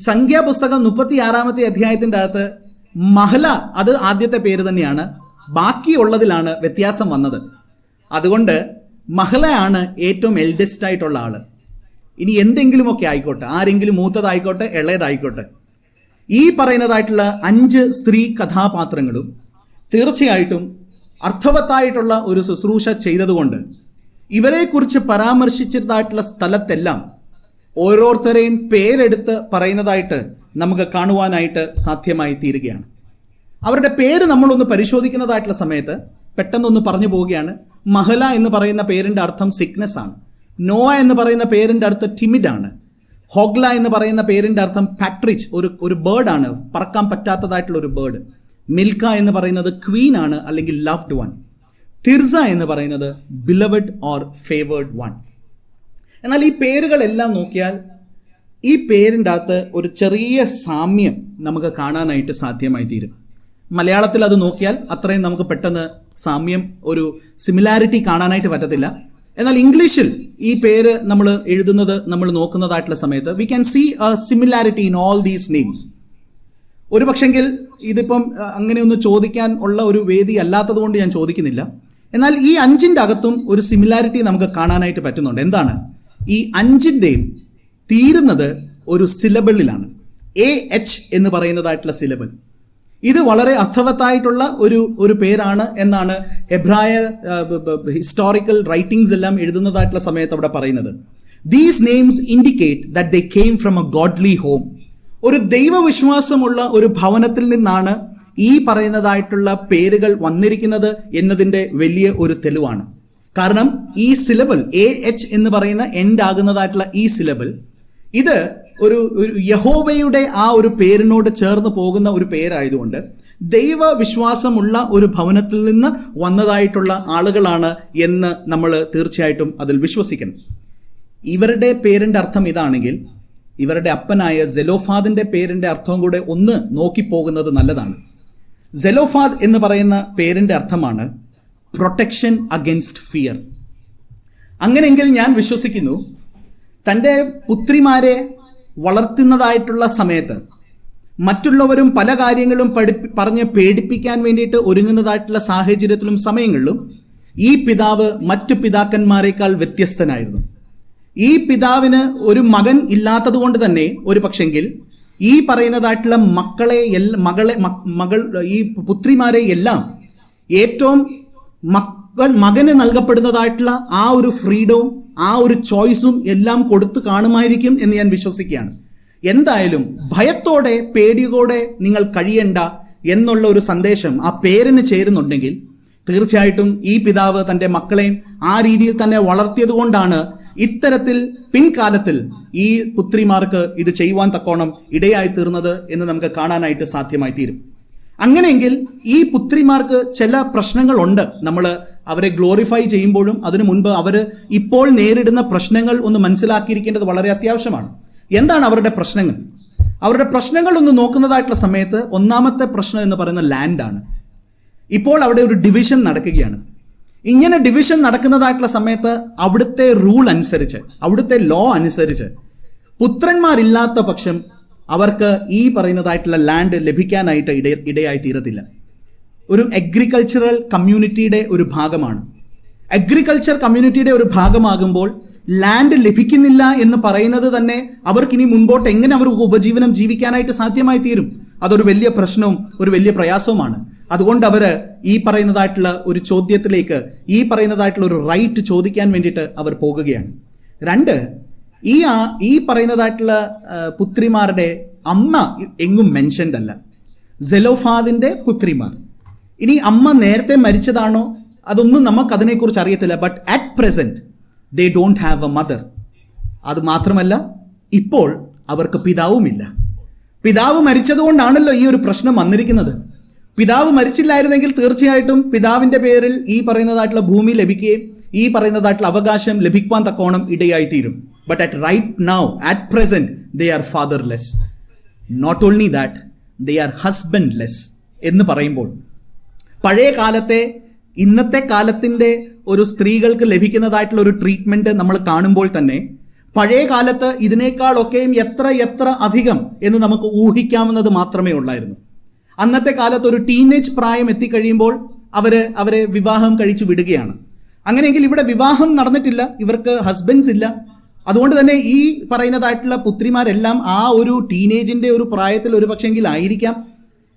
സംഖ്യാപുസ്തകം 36-ാമത്തെ അധ്യായത്തിൻ്റെ അകത്ത് മഹല അത് ആദ്യത്തെ പേര് തന്നെയാണ്, ബാക്കിയുള്ളതിലാണ് വ്യത്യാസം വന്നത്. അതുകൊണ്ട് മഹലയാണ് ഏറ്റവും എൽഡസ്റ്റ് ആയിട്ടുള്ള ആള്. ഇനി എന്തെങ്കിലുമൊക്കെ ആയിക്കോട്ടെ, ആരെങ്കിലും മൂത്തതായിക്കോട്ടെ ഇളയതായിക്കോട്ടെ, ഈ പറയുന്നതായിട്ടുള്ള 5 സ്ത്രീ കഥാപാത്രങ്ങളും തീർച്ചയായിട്ടും അർത്ഥവത്തായിട്ടുള്ള ഒരു ശുശ്രൂഷ ചെയ്തതുകൊണ്ട് ഇവരെക്കുറിച്ച് പരാമർശിച്ചതായിട്ടുള്ള സ്ഥലത്തെല്ലാം ഓരോരുത്തരെയും പേരെടുത്ത് പറയുന്നതായിട്ട് നമുക്ക് കാണുവാനായിട്ട് സാധ്യമായി തീരുകയാണ്. അവരുടെ പേര് നമ്മളൊന്ന് പരിശോധിക്കുന്നതായിട്ടുള്ള സമയത്ത് പെട്ടെന്നൊന്ന് പറഞ്ഞു പോവുകയാണ്. മഹല എന്ന് പറയുന്ന പേരിൻ്റെ അർത്ഥം സിക്നെസ് ആണ്. നോവ എന്ന് പറയുന്ന പേരിൻ്റെ അർത്ഥം ടിമിഡ് ആണ്. ഹോഗ്ല എന്ന് പറയുന്ന പേരിൻ്റെ അർത്ഥം പാട്രിച്ച്, ഒരു ബേർഡാണ്, പറക്കാൻ പറ്റാത്തതായിട്ടുള്ള ഒരു ബേർഡ്. മിൽക്ക എന്ന് പറയുന്നത് ക്വീൻ ആണ്, അല്ലെങ്കിൽ ലവ്ഡ് വൺ. തിർസ എന്ന് പറയുന്നത് ബിലവഡ് ഓർ ഫേവേർഡ് വൺ. എന്നാൽ ഈ പേരുകളെല്ലാം നോക്കിയാൽ ഈ പേരിൻ്റെ അകത്ത് ഒരു ചെറിയ സാമ്യം നമുക്ക് കാണാനായിട്ട് സാധ്യമായി തീരും. മലയാളത്തിൽ അത് നോക്കിയാൽ അത്രയും നമുക്ക് പെട്ടെന്ന് സാമ്യം, ഒരു സിമിലാരിറ്റി കാണാനായിട്ട് പറ്റത്തില്ല. എന്നാൽ ഇംഗ്ലീഷിൽ ഈ പേര് നമ്മൾ എഴുതുന്നത് നമ്മൾ നോക്കുന്നതായിട്ടുള്ള സമയത്ത് we can see a similarity in all these names. ഒരു പക്ഷെങ്കിൽ ഇതിപ്പം അങ്ങനെയൊന്ന് ചോദിക്കാൻ ഉള്ള ഒരു വേദി അല്ലാത്തത് കൊണ്ട് ഞാൻ ചോദിക്കുന്നില്ല. എന്നാൽ ഈ 5ൻ്റെ അകത്തും ഒരു സിമിലാരിറ്റി നമുക്ക് കാണാനായിട്ട് പറ്റുന്നുണ്ട്. എന്താണ്? ഈ 5ൻ്റെയും തീരുന്നത് ഒരു സിലബിളിലാണ്. AH എന്ന് പറയുന്നതായിട്ടുള്ള സിലബിൾ. ഇത് വളരെ അർത്ഥവത്തായിട്ടുള്ള ഒരു പേരാണ് എന്നാണ് എബ്രായ ഹിസ്റ്റോറിക്കൽ റൈറ്റിംഗ്സ് എല്ലാം എഴുതുന്നതായിട്ടുള്ള സമയത്ത് അവിടെ പറയുന്നത്. These names indicate that they came from A godly home. ഒരു ദൈവവിശ്വാസമുള്ള ഒരു ഭവനത്തിൽ നിന്നാണ് ഈ പറയുന്നതായിട്ടുള്ള പേരുകൾ വന്നിരിക്കുന്നത് എന്നതിൻ്റെ വലിയ ഒരു തെളിവാണ്. കാരണം ഈ സിലബിൾ AH എന്ന് പറയുന്ന എൻഡ് ആകുന്നതായിട്ടുള്ള ഈ സിലബിൾ ഇത് ഒരു യഹോവയുടെ ആ ഒരു പേരിനോട് ചേർന്ന് പോകുന്ന ഒരു പേരായതുകൊണ്ട് ദൈവവിശ്വാസമുള്ള ഒരു ഭവനത്തിൽ നിന്ന് വന്നതായിട്ടുള്ള ആളുകളാണ് എന്ന് നമ്മൾ തീർച്ചയായിട്ടും അതിൽ വിശ്വസിക്കണം. ഇവരുടെ പേരിൻ്റെ അർത്ഥം ഇതാണെങ്കിൽ ഇവരുടെ അപ്പനായ സെലോഫാദിൻ്റെ പേരിൻ്റെ അർത്ഥവും കൂടെ ഒന്ന് നോക്കിപ്പോകുന്നത് നല്ലതാണ്. സെലോഫാദ് എന്ന് പറയുന്ന പേരിൻ്റെ അർത്ഥമാണ് പ്രൊട്ടക്ഷൻ അഗൻസ്റ്റ് ഫിയർ. അങ്ങനെയെങ്കിൽ ഞാൻ വിശ്വസിക്കുന്നു തൻ്റെ പുത്രിമാരെ വളർത്തുന്നതായിട്ടുള്ള സമയത്ത് മറ്റുള്ളവരും പല കാര്യങ്ങളും പറഞ്ഞ് പേടിപ്പിക്കാൻ വേണ്ടിയിട്ട് ഒരുങ്ങുന്നതായിട്ടുള്ള സാഹചര്യത്തിലും സമയങ്ങളിലും ഈ പിതാവ് മറ്റു പിതാക്കന്മാരെക്കാൾ വ്യത്യസ്തനായിരുന്നു. ഈ പിതാവിന് ഒരു മകൻ ഇല്ലാത്തത് കൊണ്ട് തന്നെ ഒരു പക്ഷെങ്കിൽ ഈ പറയുന്നതായിട്ടുള്ള ഈ പുത്രിമാരെ എല്ലാം ഏറ്റവും മകന് നൽകപ്പെടുന്നതായിട്ടുള്ള ആ ഒരു ഫ്രീഡവും ആ ഒരു ചോയ്സും എല്ലാം കൊടുത്തു കാണുമായിരിക്കും എന്ന് ഞാൻ വിശ്വസിക്കുകയാണ്. എന്തായാലും ഭയത്തോടെ പേടിയോടെ നിങ്ങൾ കഴിയണ്ട എന്നുള്ള ഒരു സന്ദേശം ആ പേരിന് ചേരുന്നുണ്ടെങ്കിൽ തീർച്ചയായിട്ടും ഈ പിതാവ് തൻ്റെ മക്കളെയും ആ രീതിയിൽ തന്നെ വളർത്തിയത് കൊണ്ടാണ് ഇത്തരത്തിൽ പിൻകാലത്തിൽ ഈ പുത്രിമാർക്ക് ഇത് ചെയ്യുവാൻ തക്കോണം ഇടയായി തീർന്നത് എന്ന് നമുക്ക് കാണാനായിട്ട് സാധ്യമായി തീരും. അങ്ങനെയെങ്കിൽ ഈ പുത്രിമാർക്ക് ചില പ്രശ്നങ്ങളുണ്ട്. നമ്മൾ അവരെ ഗ്ലോറിഫൈ ചെയ്യുമ്പോഴും അതിനു മുൻപ് അവർ ഇപ്പോൾ നേരിടുന്ന പ്രശ്നങ്ങൾ ഒന്ന് മനസ്സിലാക്കിയിരിക്കേണ്ടത് വളരെ അത്യാവശ്യമാണ്. എന്താണ് അവരുടെ പ്രശ്നങ്ങൾ? അവരുടെ പ്രശ്നങ്ങൾ ഒന്ന് നോക്കുന്നതായിട്ടുള്ള സമയത്ത് ഒന്നാമത്തെ പ്രശ്നം എന്ന് പറയുന്ന ലാൻഡാണ്. ഇപ്പോൾ അവിടെ ഒരു ഡിവിഷൻ നടക്കുകയാണ്. ഇങ്ങനെ ഡിവിഷൻ നടക്കുന്നതായിട്ടുള്ള സമയത്ത് അവിടുത്തെ റൂൾ അനുസരിച്ച്, അവിടുത്തെ ലോ അനുസരിച്ച് പുത്രന്മാരില്ലാത്ത പക്ഷം അവർക്ക് ഈ പറയുന്നതായിട്ടുള്ള ലാൻഡ് ലഭിക്കാനായിട്ട് ഇടയായി തീരത്തില്ല. ഒരു അഗ്രികൾച്ചറൽ കമ്മ്യൂണിറ്റിയുടെ ഒരു ഭാഗമാണ്. അഗ്രികൾച്ചർ കമ്മ്യൂണിറ്റിയുടെ ഒരു ഭാഗമാകുമ്പോൾ ലാൻഡ് ലഭിക്കുന്നില്ല എന്ന് പറയുന്നത് തന്നെ അവർക്കിനി മുൻപോട്ട് എങ്ങനെ അവർ ഉപജീവനം ജീവിക്കാനായിട്ട് സാധ്യമായി തീരും? അതൊരു വലിയ പ്രശ്നവും ഒരു വലിയ പ്രയാസവുമാണ്. അതുകൊണ്ട് അവർ ഈ പറയുന്നതായിട്ടുള്ള ഒരു ചോദ്യത്തിലേക്ക്, ഈ പറയുന്നതായിട്ടുള്ള ഒരു റൈറ്റ് ചോദിക്കാൻ വേണ്ടിയിട്ട് അവർ പോകുകയാണ്. 2, ഈ പറയുന്നതായിട്ടുള്ള പുത്രിമാരുടെ അമ്മ എങ്ങും മെൻഷൻഡ് അല്ല. സെലോഫാദിൻ്റെ പുത്രിമാർ. ഇനി അമ്മ നേരത്തെ മരിച്ചതാണോ അതൊന്നും നമുക്കതിനെക്കുറിച്ച് അറിയത്തില്ല. But at present they don't have A mother. അത് മാത്രമല്ല ഇപ്പോൾ അവർക്ക് പിതാവുമില്ല. പിതാവ് മരിച്ചതുകൊണ്ടാണല്ലോ ഈ ഒരു പ്രശ്നം വന്നിരിക്കുന്നത്. പിതാവ് മരിച്ചില്ലായിരുന്നെങ്കിൽ തീർച്ചയായിട്ടും പിതാവിൻ്റെ പേരിൽ ഈ പറയുന്നതായിട്ടുള്ള ഭൂമി ലഭിക്കുകയും ഈ പറയുന്നതായിട്ടുള്ള അവകാശം ലഭിക്കാൻ തക്കോണം ഇടയായി തീരും. But right now, at present, they are fatherless. Not only that, they are husbandless. എന്ന് പറയുമ്പോൾ പഴയ കാലത്തെ ഇന്നത്തെ കാലത്തിൻ്റെ ഒരു സ്ത്രീകൾക്ക് ലഭിക്കുന്നതായിട്ടുള്ള ഒരു ട്രീറ്റ്മെൻറ്റ് നമ്മൾ കാണുമ്പോൾ തന്നെ പഴയ കാലത്ത് ഇതിനേക്കാളൊക്കെയും എത്ര അധികം എന്ന് നമുക്ക് ഊഹിക്കാവുന്നത് മാത്രമേ ഉള്ളായിരുന്നു. അന്നത്തെ കാലത്ത് ഒരു ടീനേജ് പ്രായം എത്തിക്കഴിയുമ്പോൾ അവരെ വിവാഹം കഴിച്ചു വിടുകയാണ്. അങ്ങനെയെങ്കിൽ ഇവിടെ വിവാഹം നടന്നിട്ടില്ല, ഇവർക്ക് ഹസ്ബൻഡ്സ് ഇല്ല. അതുകൊണ്ട് തന്നെ ഈ പറയുന്നതായിട്ടുള്ള പുത്രിമാരെല്ലാം ആ ഒരു ടീനേജിൻ്റെ ഒരു പ്രായത്തിൽ ഒരു പക്ഷെങ്കിൽ ആയിരിക്കാം.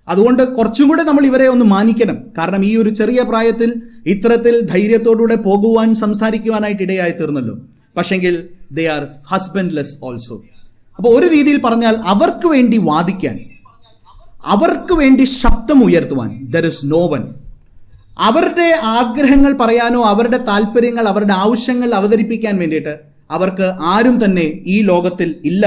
അതുകൊണ്ട് കുറച്ചും കൂടെ നമ്മൾ ഇവരെ ഒന്ന് മാനിക്കണം. കാരണം ഈ ഒരു ചെറിയ പ്രായത്തിൽ ഇത്തരത്തിൽ ധൈര്യത്തോടുകൂടെ പോകുവാൻ സംസാരിക്കുവാനായിട്ട് ഇടയായി തീർന്നല്ലോ. പക്ഷെങ്കിൽ ദേ ആർ ഹസ്ബൻഡ്ലെസ് ഓൾസോ. അപ്പോൾ ഒരു രീതിയിൽ പറഞ്ഞാൽ അവർക്ക് വേണ്ടി വാദിക്കാൻ, അവർക്ക് വേണ്ടി ശബ്ദം ഉയർത്തുവാൻ ദർ ഇസ് നോ വൺ. അവരുടെ ആഗ്രഹങ്ങൾ പറയാനോ അവരുടെ താല്പര്യങ്ങൾ അവരുടെ ആവശ്യങ്ങൾ അവതരിപ്പിക്കാൻ വേണ്ടിയിട്ട് അവർക്ക് ആരും തന്നെ ഈ ലോകത്തിൽ ഇല്ല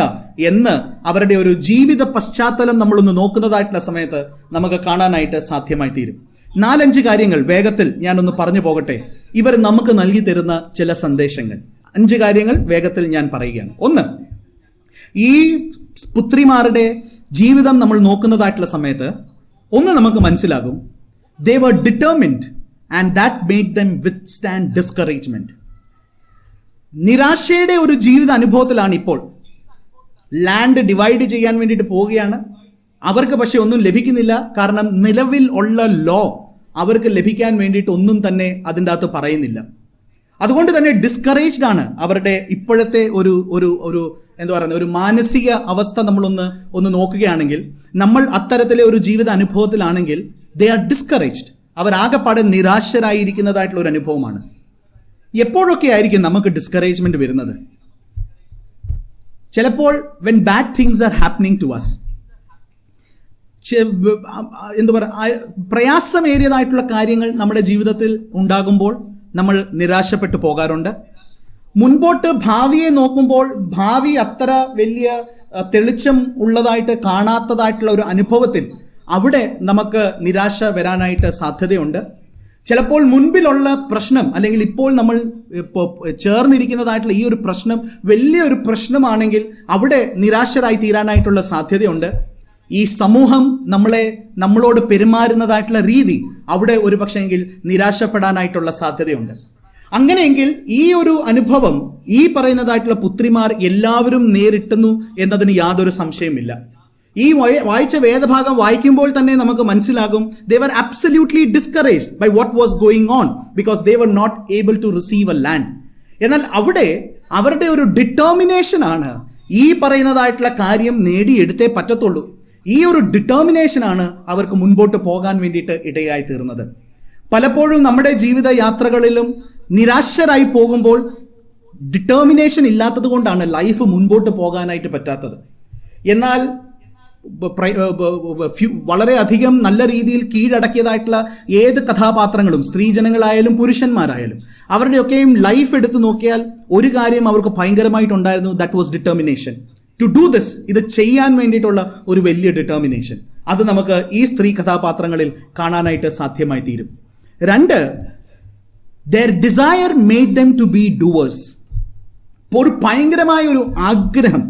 എന്ന് അവരുടെ ഒരു ജീവിത പശ്ചാത്തലം നമ്മളൊന്ന് നോക്കുന്നതായിട്ടുള്ള സമയത്ത് നമുക്ക് കാണാനായിട്ട് സാധ്യമായി തീരും. 4-5 കാര്യങ്ങൾ വേഗത്തിൽ ഞാനൊന്ന് പറഞ്ഞു പോകട്ടെ. ഇവർ നമുക്ക് നൽകി തരുന്ന ചില സന്ദേശങ്ങൾ. 5 കാര്യങ്ങൾ വേഗത്തിൽ ഞാൻ പറയുകയാണ്. 1, ഈ പുത്രിമാരുടെ ജീവിതം നമ്മൾ നോക്കുന്നതായിട്ടുള്ള സമയത്ത് നമുക്ക് മനസ്സിലാകും, they were determined and that made them withstand discouragement. നിരാശയുടെ ഒരു ജീവിത അനുഭവത്തിലാണ് ഇപ്പോൾ. ലാൻഡ് ഡിവൈഡ് ചെയ്യാൻ വേണ്ടിയിട്ട് പോവുകയാണ്. അവർക്ക് പക്ഷെ ഒന്നും ലഭിക്കുന്നില്ല. കാരണം നിലവിൽ ഉള്ള ലോ അവർക്ക് ലഭിക്കാൻ വേണ്ടിയിട്ട് ഒന്നും തന്നെ അതിൻ്റെ അകത്ത് പറയുന്നില്ല. അതുകൊണ്ട് തന്നെ ഡിസ്കറേജ്ഡ് ആണ് അവരുടെ ഇപ്പോഴത്തെ ഒരു എന്താ പറയുന്നത് ഒരു മാനസിക അവസ്ഥ. നമ്മളൊന്ന് നോക്കുകയാണെങ്കിൽ നമ്മൾ അത്തരത്തിലെ ഒരു ജീവിത അനുഭവത്തിലാണെങ്കിൽ ദേ ആർ ഡിസ്കറേജ്ഡ്. അവരാകെപ്പാടെ നിരാശരായിരിക്കുന്നതായിട്ടുള്ള ഒരു അനുഭവമാണ്. എപ്പോഴൊക്കെ ആയിരിക്കും നമുക്ക് ഡിസ്കറേജ്മെന്റ് വരുന്നത്? ചിലപ്പോൾ when bad things are happening to us, എന്താ പറയുക, പ്രയാസമേറിയതായിട്ടുള്ള കാര്യങ്ങൾ നമ്മുടെ ജീവിതത്തിൽ ഉണ്ടാകുമ്പോൾ നമ്മൾ നിരാശപ്പെട്ടു പോകാറുണ്ട്. മുൻപോട്ട് ഭാവിയെ നോക്കുമ്പോൾ ഭാവി അത്ര വലിയ തെളിച്ചം ഉള്ളതായിട്ട് കാണാത്തതായിട്ടുള്ള ഒരു അനുഭവത്തിൽ അവിടെ നമുക്ക് നിരാശ വരാനായിട്ട് സാധ്യതയുണ്ട്. ചിലപ്പോൾ മുൻപിലുള്ള പ്രശ്നം അല്ലെങ്കിൽ ഇപ്പോൾ നമ്മൾ ചേർന്നിരിക്കുന്നതായിട്ടുള്ള ഈ ഒരു പ്രശ്നം വലിയൊരു പ്രശ്നമാണെങ്കിൽ അവിടെ നിരാശരായി തീരാനായിട്ടുള്ള സാധ്യതയുണ്ട്. ഈ സമൂഹം നമ്മളോട് പെരുമാറുന്നതായിട്ടുള്ള രീതി അവിടെ ഒരു പക്ഷെങ്കിൽ നിരാശപ്പെടാനായിട്ടുള്ള സാധ്യതയുണ്ട്. അങ്ങനെയെങ്കിൽ ഈ ഒരു അനുഭവം ഈ പറയുന്നതായിട്ടുള്ള പുത്രിമാർ എല്ലാവരും നേരിട്ടുന്നു എന്നതിന് യാതൊരു സംശയമില്ല. ഈ വായിച്ച വേദഭാഗം വായിക്കുമ്പോൾ തന്നെ നമുക്ക് മനസ്സിലാകും, they were absolutely discouraged by what was going on because they were not able to receive a land. എന്നാൽ അവിടെ അവരുടെ ഒരു ഡിറ്റർമിനേഷൻ ആണ് ഈ പറയുന്നതായിട്ടുള്ള കാര്യം നേടിയെടുത്തേ പറ്റത്തുള്ളൂ. ഈ ഒരു ഡിറ്റർമിനേഷൻ ആണ് അവർക്ക് മുൻപോട്ട് പോകാൻ വേണ്ടിയിട്ട് ഇടയായി തീർന്നത്. പലപ്പോഴും നമ്മുടെ ജീവിത യാത്രകളിലും നിരാശരായി പോകുമ്പോൾ ഡിറ്റർമിനേഷൻ ഇല്ലാത്തത് കൊണ്ടാണ് ലൈഫ് മുൻപോട്ട് പോകാനായിട്ട് പറ്റാത്തത്. എന്നാൽ വളരെ അധികം നല്ല രീതിയിൽ കീഴടക്കിയതായിട്ടുള്ള ഏത് കഥാപാത്രങ്ങളും സ്ത്രീജനങ്ങളായാലും പുരുഷന്മാരായാലും അവരുടെയൊക്കെയും ലൈഫ് എടുത്തു നോക്കിയാൽ ഒരു കാര്യം അവർക്ക് ഭയങ്കരമായിട്ടുണ്ടായിരുന്നു, that was determination to do this. ഇത് ചെയ്യാൻ വേണ്ടിയിട്ടുള്ള ഒരു വലിയ ഡിറ്റർമിനേഷൻ അത് നമുക്ക് ഈ സ്ത്രീ കഥാപാത്രങ്ങളിൽ കാണാനായിട്ട് സാധ്യമായി തീരും. 2, their desire made them to be doers. ഒരു ഭയങ്കരമായ ഒരു ആഗ്രഹം,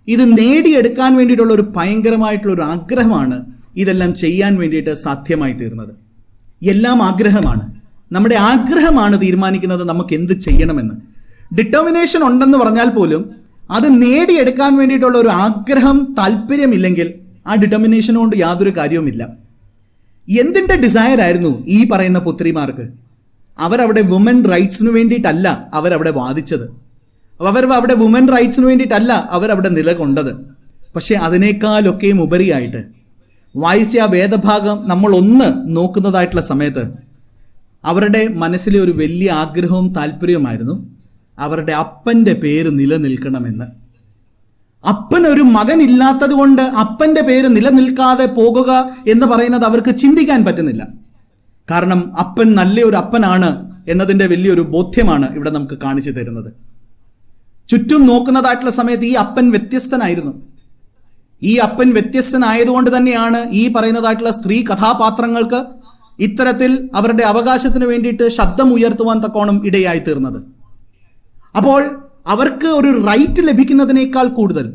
ഇത് നേടിയെടുക്കാൻ വേണ്ടിയിട്ടുള്ള ഒരു ഭയങ്കരമായിട്ടുള്ള ഒരു ആഗ്രഹമാണ് ഇതെല്ലാം ചെയ്യാൻ വേണ്ടിയിട്ട് സാധ്യമായി തീർന്നത്. എല്ലാം ആഗ്രഹമാണ്. നമ്മുടെ ആഗ്രഹമാണ് തീരുമാനിക്കുന്നത് നമുക്ക് എന്ത് ചെയ്യണമെന്ന്. ഡിറ്റർമിനേഷൻ ഉണ്ടെന്ന് പറഞ്ഞാൽ പോലും അത് നേടിയെടുക്കാൻ വേണ്ടിയിട്ടുള്ള ഒരു ആഗ്രഹം താല്പര്യമില്ലെങ്കിൽ ആ ഡിറ്റർമിനേഷൻ കൊണ്ട് യാതൊരു കാര്യവുമില്ല. എന്തിൻ്റെ ഡിസയർ ആയിരുന്നു ഈ പറയുന്ന പുത്രിമാർക്ക്? അവരവിടെ വുമൻ റൈറ്റ്സിന് വേണ്ടിയിട്ടല്ല അവരവിടെ വാദിച്ചത്. അവിടെ വുമൻ റൈറ്റ്സിന് വേണ്ടിയിട്ടല്ല അവരവിടെ നിലകൊണ്ടത്. പക്ഷേ അതിനേക്കാളൊക്കെയും ഉപരിയായിട്ട് വായിച്ച ആ വേദഭാഗം നമ്മൾ ഒന്ന് നോക്കുന്നതായിട്ടുള്ള സമയത്ത് അവരുടെ മനസ്സിലെ ഒരു വലിയ ആഗ്രഹവും താല്പര്യവുമായിരുന്നു അവരുടെ അപ്പൻ്റെ പേര് നിലനിൽക്കണമെന്ന്. അപ്പനൊരു മകനില്ലാത്തത് കൊണ്ട് അപ്പൻ്റെ പേര് നിലനിൽക്കാതെ പോകുക എന്ന് പറയുന്നത് അവർക്ക് ചിന്തിക്കാൻ പറ്റുന്നില്ല. കാരണം അപ്പൻ നല്ലൊരു അപ്പനാണ് എന്നതിൻ്റെ വലിയൊരു ബോധ്യമാണ് ഇവിടെ നമുക്ക് കാണിച്ചു തരുന്നത്. ചുറ്റും നോക്കുന്നതായിട്ടുള്ള സമയത്ത് ഈ അപ്പൻ വ്യത്യസ്തനായിരുന്നു. ഈ അപ്പൻ വ്യത്യസ്തനായതുകൊണ്ട് തന്നെയാണ് ഈ പറയുന്നതായിട്ടുള്ള സ്ത്രീ കഥാപാത്രങ്ങൾക്ക് ഇത്തരത്തിൽ അവരുടെ അവകാശത്തിന് വേണ്ടിയിട്ട് ശബ്ദം ഉയർത്തുവാൻ തക്കോണം ഇടയായി തീർന്നത്. അപ്പോൾ അവർക്ക് ഒരു റൈറ്റ് ലഭിക്കുന്നതിനേക്കാൾ കൂടുതൽ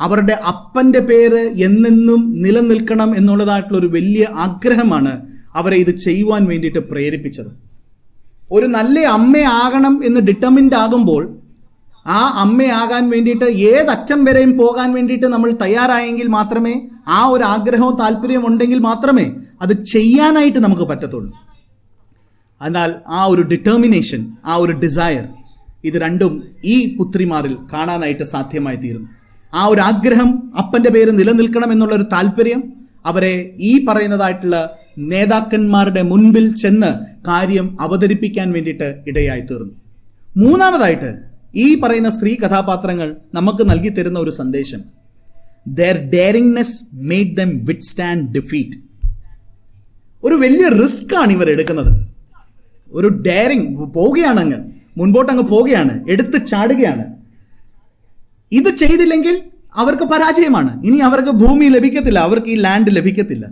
അവരുടെ അപ്പൻ്റെ പേര് എന്നെന്നും നിലനിൽക്കണം എന്നുള്ളതായിട്ടുള്ള ഒരു വലിയ ആഗ്രഹമാണ് അവരെ ഇത് ചെയ്യുവാൻ വേണ്ടിയിട്ട് പ്രേരിപ്പിച്ചത്. ഒരു നല്ല അമ്മയാകണം എന്ന് ഡിറ്റർമിൻഡ് ആകുമ്പോൾ ആ അമ്മയാകാൻ വേണ്ടിയിട്ട് ഏതറ്റം വരെയും പോകാൻ വേണ്ടിയിട്ട് നമ്മൾ തയ്യാറായെങ്കിൽ മാത്രമേ, ആ ഒരു ആഗ്രഹവും താല്പര്യവും ഉണ്ടെങ്കിൽ മാത്രമേ അത് ചെയ്യാനായിട്ട് നമുക്ക് പറ്റത്തുള്ളൂ. എന്നാൽ ആ ഒരു ഡിറ്റർമിനേഷൻ, ആ ഒരു ഡിസയർ, ഇത് രണ്ടും ഈ പുത്രിമാരിൽ കാണാനായിട്ട് സാധ്യമായി തീരുന്നു. ആ ഒരു ആഗ്രഹം, അപ്പൻ്റെ പേര് നിലനിൽക്കണം എന്നുള്ളൊരു താല്പര്യം അവരെ ഈ പറയുന്നതായിട്ടുള്ള നേതാക്കന്മാരുടെ മുൻപിൽ ചെന്ന് കാര്യം അവതരിപ്പിക്കാൻ വേണ്ടിയിട്ട് ഇടയായി തീർന്നു. മൂന്നാമതായിട്ട് ഈ പറയുന്ന സ്ത്രീ കഥാപാത്രങ്ങൾ നമുക്ക് നൽകി തരുന്ന ഒരു സന്ദേശം, their daringness made them withstand defeat. ഒരു വലിയ റിസ്ക് ആണ് ഇവർ എടുക്കുന്നത്. ഒരു ഡെയറിങ്, പോവുകയാണ്, അങ്ങ് മുൻപോട്ടങ്ങ് പോവുകയാണ്, എടുത്ത് ചാടുകയാണ്. ഇത് ചെയ്തില്ലെങ്കിൽ അവർക്ക് പരാജയമാണ്. ഇനി അവർക്ക് ഭൂമി ലഭിക്കത്തില്ല, അവർക്ക് ഈ ലാൻഡ് ലഭിക്കത്തില്ല.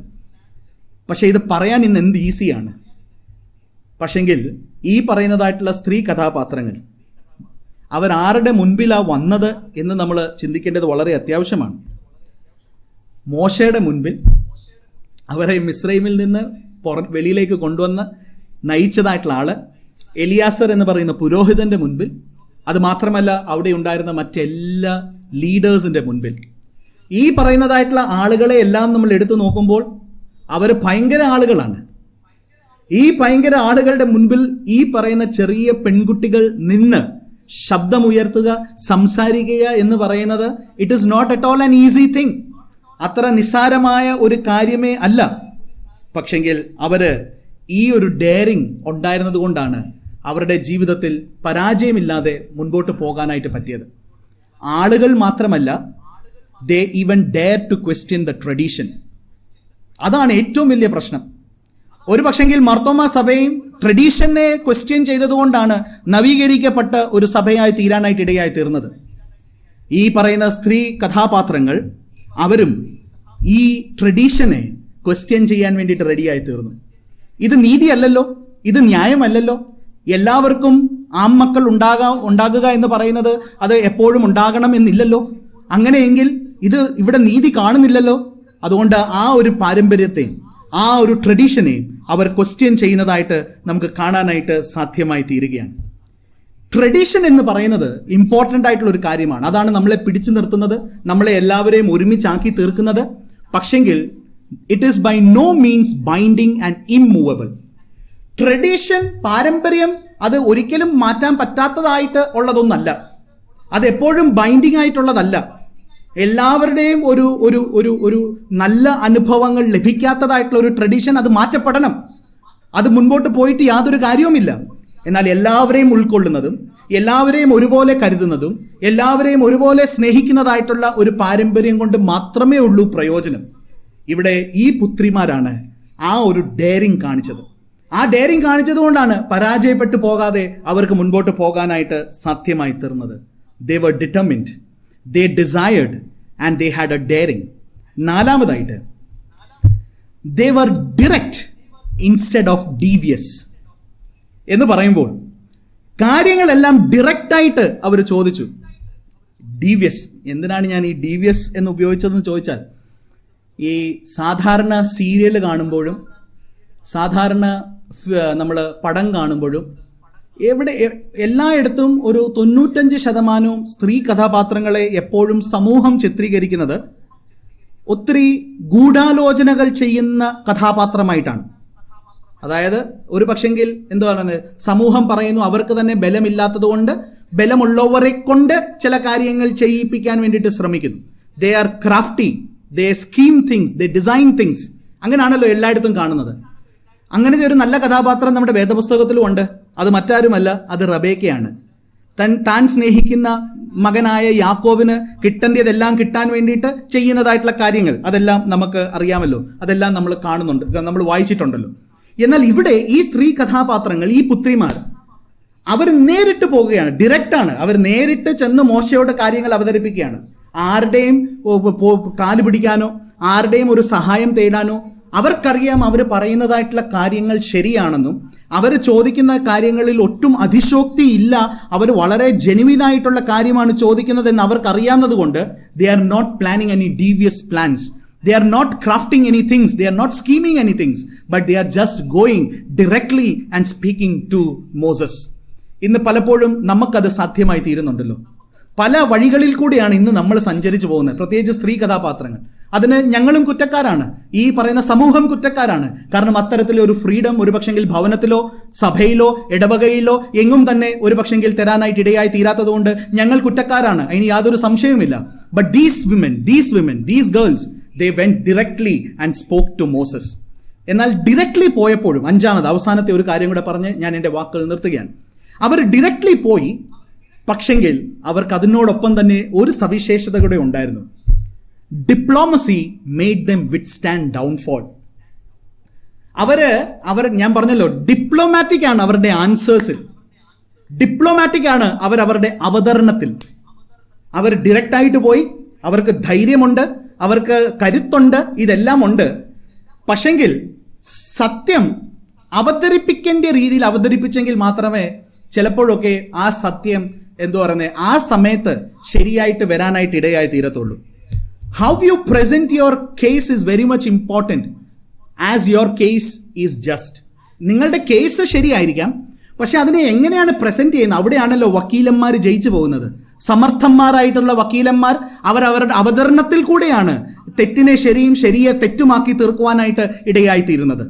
പക്ഷേ ഇത് പറയാൻ ഇന്ന് എന്ത് ഈസിയാണ്. പക്ഷെങ്കിൽ ഈ പറയുന്നതായിട്ടുള്ള സ്ത്രീ കഥാപാത്രങ്ങൾ അവരാരുടെ മുൻപിലാണ് വന്നത് എന്ന് നമ്മൾ ചിന്തിക്കേണ്ടത് വളരെ അത്യാവശ്യമാണ്. മോശയുടെ മുൻപിൽ അവരെ മിസ്രൈമിൽ നിന്ന് വെളിയിലേക്ക് കൊണ്ടുവന്ന് നയിച്ചതായിട്ടുള്ള ആള്, എലിയാസർ എന്ന് പറയുന്ന പുരോഹിതന്റെ മുൻപിൽ, അത് മാത്രമല്ല അവിടെ ഉണ്ടായിരുന്ന മറ്റെല്ലാ ലീഡേഴ്സിൻ്റെ മുൻപിൽ, ഈ പറയുന്നതായിട്ടുള്ള ആളുകളെ എല്ലാം നമ്മൾ എടുത്തു നോക്കുമ്പോൾ അവർ ഭയങ്കര ആളുകളാണ്. ഈ ഭയങ്കര ആളുകളുടെ മുൻപിൽ ഈ പറയുന്ന ചെറിയ പെൺകുട്ടികൾ നിന്ന് ശബ്ദമുയർത്തുക, സംസാരിക്കുക എന്ന് പറയുന്നത് it is not at all an easy thing. അത്ര നിസ്സാരമായ ഒരു കാര്യമേ അല്ല. പക്ഷെങ്കിൽ അവര് ഈ ഒരു ഡെയറിങ് ഉണ്ടായിരുന്നത് കൊണ്ടാണ് അവരുടെ ജീവിതത്തിൽ പരാജയമില്ലാതെ മുൻപോട്ട് പോകാനായിട്ട് പറ്റിയത്. ആളുകൾ മാത്രമല്ല, they even dare to question the tradition. അതാണ് ഏറ്റവും വലിയ പ്രശ്നം. ഒരു പക്ഷെങ്കിൽ മർത്തോമ സഭയും ട്രഡീഷനെ ക്വസ്റ്റ്യൻ ചെയ്തതുകൊണ്ടാണ് നവീകരിക്കപ്പെട്ട ഒരു സഭയായി തീരാനായിട്ട് ഇടയായി തീർന്നത്. ഈ പറയുന്ന സ്ത്രീ കഥാപാത്രങ്ങൾ അവരും ഈ ട്രഡീഷനെ ക്വസ്റ്റ്യൻ ചെയ്യാൻ വേണ്ടിയിട്ട് റെഡിയായി തീർന്നു. ഇത് നീതിയല്ലല്ലോ, ഇത് ന്യായമല്ലല്ലോ, എല്ലാവർക്കും ആൺമക്കൾ ഉണ്ടാകുക എന്ന് പറയുന്നത് അത് എപ്പോഴും ഉണ്ടാകണം എന്നില്ലല്ലോ, അങ്ങനെയെങ്കിൽ ഇത് ഇവിടെ നീതി കാണുന്നില്ലല്ലോ. അതുകൊണ്ട് ആ ഒരു പാരമ്പര്യത്തെയും ആ ഒരു ട്രഡീഷനെയും അവർ ക്വസ്റ്റ്യൻ ചെയ്യുന്നതായിട്ട് നമുക്ക് കാണാനായിട്ട് സാധ്യമായി തീരുകയാണ്. ട്രഡീഷൻ എന്ന് പറയുന്നത് ഇമ്പോർട്ടൻ്റ് ആയിട്ടുള്ള ഒരു കാര്യമാണ്. അതാണ് നമ്മളെ പിടിച്ചു നിർത്തുന്നത്, നമ്മളെ എല്ലാവരെയും ഒരുമിച്ചാക്കി തീർക്കുന്നത്. പക്ഷെങ്കിൽ it is by no means binding and immovable. Tradition, പാരമ്പര്യം, അത് ഒരിക്കലും മാറ്റാൻ പറ്റാത്തതായിട്ട് ഉള്ളതൊന്നല്ല. അതെപ്പോഴും ബൈൻഡിങ് ആയിട്ടുള്ളതല്ല. എല്ലാവരുടെയും ഒരു ഒരു ഒരു ഒരു നല്ല അനുഭവങ്ങൾ ലഭിക്കാത്തതായിട്ടുള്ള ഒരു ട്രഡീഷൻ അത് മാറ്റപ്പെടണം. അത് മുൻപോട്ട് പോയിട്ട് യാതൊരു കാര്യവുമില്ല. എന്നാൽ എല്ലാവരെയും ഉൾക്കൊള്ളുന്നതും എല്ലാവരെയും ഒരുപോലെ കരുതുന്നതും എല്ലാവരെയും ഒരുപോലെ സ്നേഹിക്കുന്നതായിട്ടുള്ള ഒരു പാരമ്പര്യം കൊണ്ട് മാത്രമേ ഉള്ളൂ പ്രയോജനം. ഇവിടെ ഈ പുത്രിമാരാണ് ആ ഒരു ഡെയറിങ് കാണിച്ചത്. ആ ഡെയറിങ് കാണിച്ചത് കൊണ്ടാണ് പരാജയപ്പെട്ടു പോകാതെ അവർക്ക് മുൻപോട്ട് പോകാനായിട്ട് സാധ്യമായി തീർന്നത്. They were determined, they desired and they had a daring. നാലാമതായിട്ട് they were direct instead of devious എന്ന് പറയുമ്പോൾ കാര്യങ്ങളെല്ലാം ഡിറക്റ്റായിട്ട് അവർ ചോദിച്ചു. ഡീവിയസ്, എന്തിനാണ് ഞാൻ ഈ ഡീവിയസ് എന്ന് ഉപയോഗിച്ചതെന്ന് ചോദിച്ചാൽ, ഈ സാധാരണ സീരിയൽ കാണുമ്പോഴും സാധാരണ നമ്മൾ പടം കാണുമ്പോഴും എല്ലായിടത്തും ഒരു 95% സ്ത്രീ കഥാപാത്രങ്ങളെ എപ്പോഴും സമൂഹം ചിത്രീകരിക്കുന്നത് ഒത്തിരി ഗൂഢാലോചനകൾ ചെയ്യുന്ന കഥാപാത്രമായിട്ടാണ്. അതായത് ഒരു പക്ഷെങ്കിൽ എന്താ പറയുന്നത്, സമൂഹം പറയുന്നു അവർക്ക് തന്നെ ബലമില്ലാത്തത് കൊണ്ട് ബലമുള്ളവരെ കൊണ്ട് ചില കാര്യങ്ങൾ ചെയ്യിപ്പിക്കാൻ വേണ്ടിയിട്ട് ശ്രമിക്കുന്നു. They are crafty, they scheme things, they design things. അങ്ങനെയാണല്ലോ എല്ലായിടത്തും കാണുന്നത്. അങ്ങനത്തെ ഒരു നല്ല കഥാപാത്രം നമ്മുടെ വേദപുസ്തകത്തിലും ഉണ്ട്. അത് മറ്റാരുമല്ല, അത് റബേക്കയാണ്. താൻ സ്നേഹിക്കുന്ന മകനായ യാക്കോബിന് കിട്ടേണ്ടതെല്ലാം കിട്ടാൻ വേണ്ടിയിട്ട് ചെയ്യുന്നതായിട്ടുള്ള കാര്യങ്ങൾ അതെല്ലാം നമുക്ക് അറിയാമല്ലോ, അതെല്ലാം നമ്മൾ കാണുന്നുണ്ട്, നമ്മൾ വായിച്ചിട്ടുണ്ടല്ലോ. എന്നാൽ ഇവിടെ ഈ സ്ത്രീ കഥാപാത്രങ്ങൾ, ഈ പുത്രിമാർ, അവർ നേരിട്ട് പോവുകയാണ്, ഡിറക്റ്റാണ്. അവർ നേരിട്ട് ചെന്ന് മോശയോട് കാര്യങ്ങൾ അവതരിപ്പിക്കുകയാണ്. ആരുടെയും കാല് പിടിക്കാനോ ആരുടെയും ഒരു സഹായം തേടാനോ അവർക്കറിയാം അവർ പറയുന്നതായിട്ടുള്ള കാര്യങ്ങൾ ശരിയാണെന്നും അവർ ചോദിക്കുന്ന കാര്യങ്ങളിൽ ഒട്ടും അതിശോക്തി ഇല്ല, അവർ വളരെ ജെനുവിനായിട്ടുള്ള കാര്യമാണ് ചോദിക്കുന്നതെന്ന് അവർക്കറിയാവുന്നത് കൊണ്ട് they are not planning any devious plans, they are not crafting any things, they are not scheming any things, but they are just going directly and speaking to Moses. ഇന്ന് പലപ്പോഴും നമുക്കത് സാധ്യമായി തീരുന്നുണ്ടല്ലോ. പല വഴികളിൽ കൂടിയാണ് ഇന്ന് നമ്മൾ സഞ്ചരിച്ചു പോകുന്നത്, പ്രത്യേകിച്ച് സ്ത്രീ കഥാപാത്രങ്ങൾ. അതിന് ഞങ്ങളും കുറ്റക്കാരാണ്, ഈ പറയുന്ന സമൂഹം കുറ്റക്കാരാണ്. കാരണം അത്തരത്തിലൊരു ഫ്രീഡം ഒരു പക്ഷെങ്കിൽ ഭവനത്തിലോ സഭയിലോ ഇടവകയിലോ എങ്ങും തന്നെ ഒരു പക്ഷെങ്കിൽ തരാനായിട്ട് ഇടയായി തീരാത്തത് കൊണ്ട് ഞങ്ങൾ കുറ്റക്കാരാണ്, അതിന് യാതൊരു സംശയവുമില്ല. But these women, these girls, they went directly and spoke to Moses. എന്നാൽ ഡയറക്ട്ലി പോയപ്പോഴും അവസാനത്തെ ഒരു കാര്യം കൂടെ പറഞ്ഞ് ഞാൻ എൻ്റെ വാക്കുകൾ നിർത്തുകയാണ്. അവർ ഡയറക്ട്ലി പോയി, പക്ഷെങ്കിൽ അവർക്ക് അതിനോടൊപ്പം തന്നെ ഒരു സവിശേഷത കൂടെ ഉണ്ടായിരുന്നു. Diplomacy made dum withstand downfall. ഞാൻ പറഞ്ഞല്ലോ, ഡിപ്ലോമാറ്റിക് ആണ് അവരുടെ ആൻസേഴ്സിൽ, ഡിപ്ലോമാറ്റിക് ആണ് അവരുടെ അവതരണത്തിൽ. അവർ ഡയറക്റ്റായിട്ട് പോയി, അവർക്ക് ധൈര്യമുണ്ട്, അവർക്ക് കരുത്തുണ്ട്, ഇതെല്ലാം ഉണ്ട്. പക്ഷെങ്കിൽ സത്യം അവതരിപ്പിക്കേണ്ട രീതിയിൽ അവതരിപ്പിച്ചെങ്കിൽ മാത്രമേ ചിലപ്പോഴൊക്കെ ആ സത്യം ആ സമയത്ത് ശരിയായിട്ട് വരാനായിട്ട് ഇടയായി തീരത്തുള്ളൂ. How you present your case is very much important as your case is just. നിങ്ങളുടെ കേസ് ശരിയായിരിക്കാം, പക്ഷെ അതിനെ എങ്ങനെയാണ് പ്രസന്റ് ചെയ്യുന്നത്, അവിടെയാണല്ലോ വക്കീലന്മാർ ജയിച്ചു പോകുന്നത്. സമർത്ഥന്മാരായിട്ടുള്ള വക്കീലന്മാർ അവരവരുടെ അവതരണത്തിൽ കൂടെയാണ് തെറ്റിനെ ശരിയെ തെറ്റുമാക്കി തീർക്കുവാനായിട്ട് ഇടയായിത്തീരുന്നത്.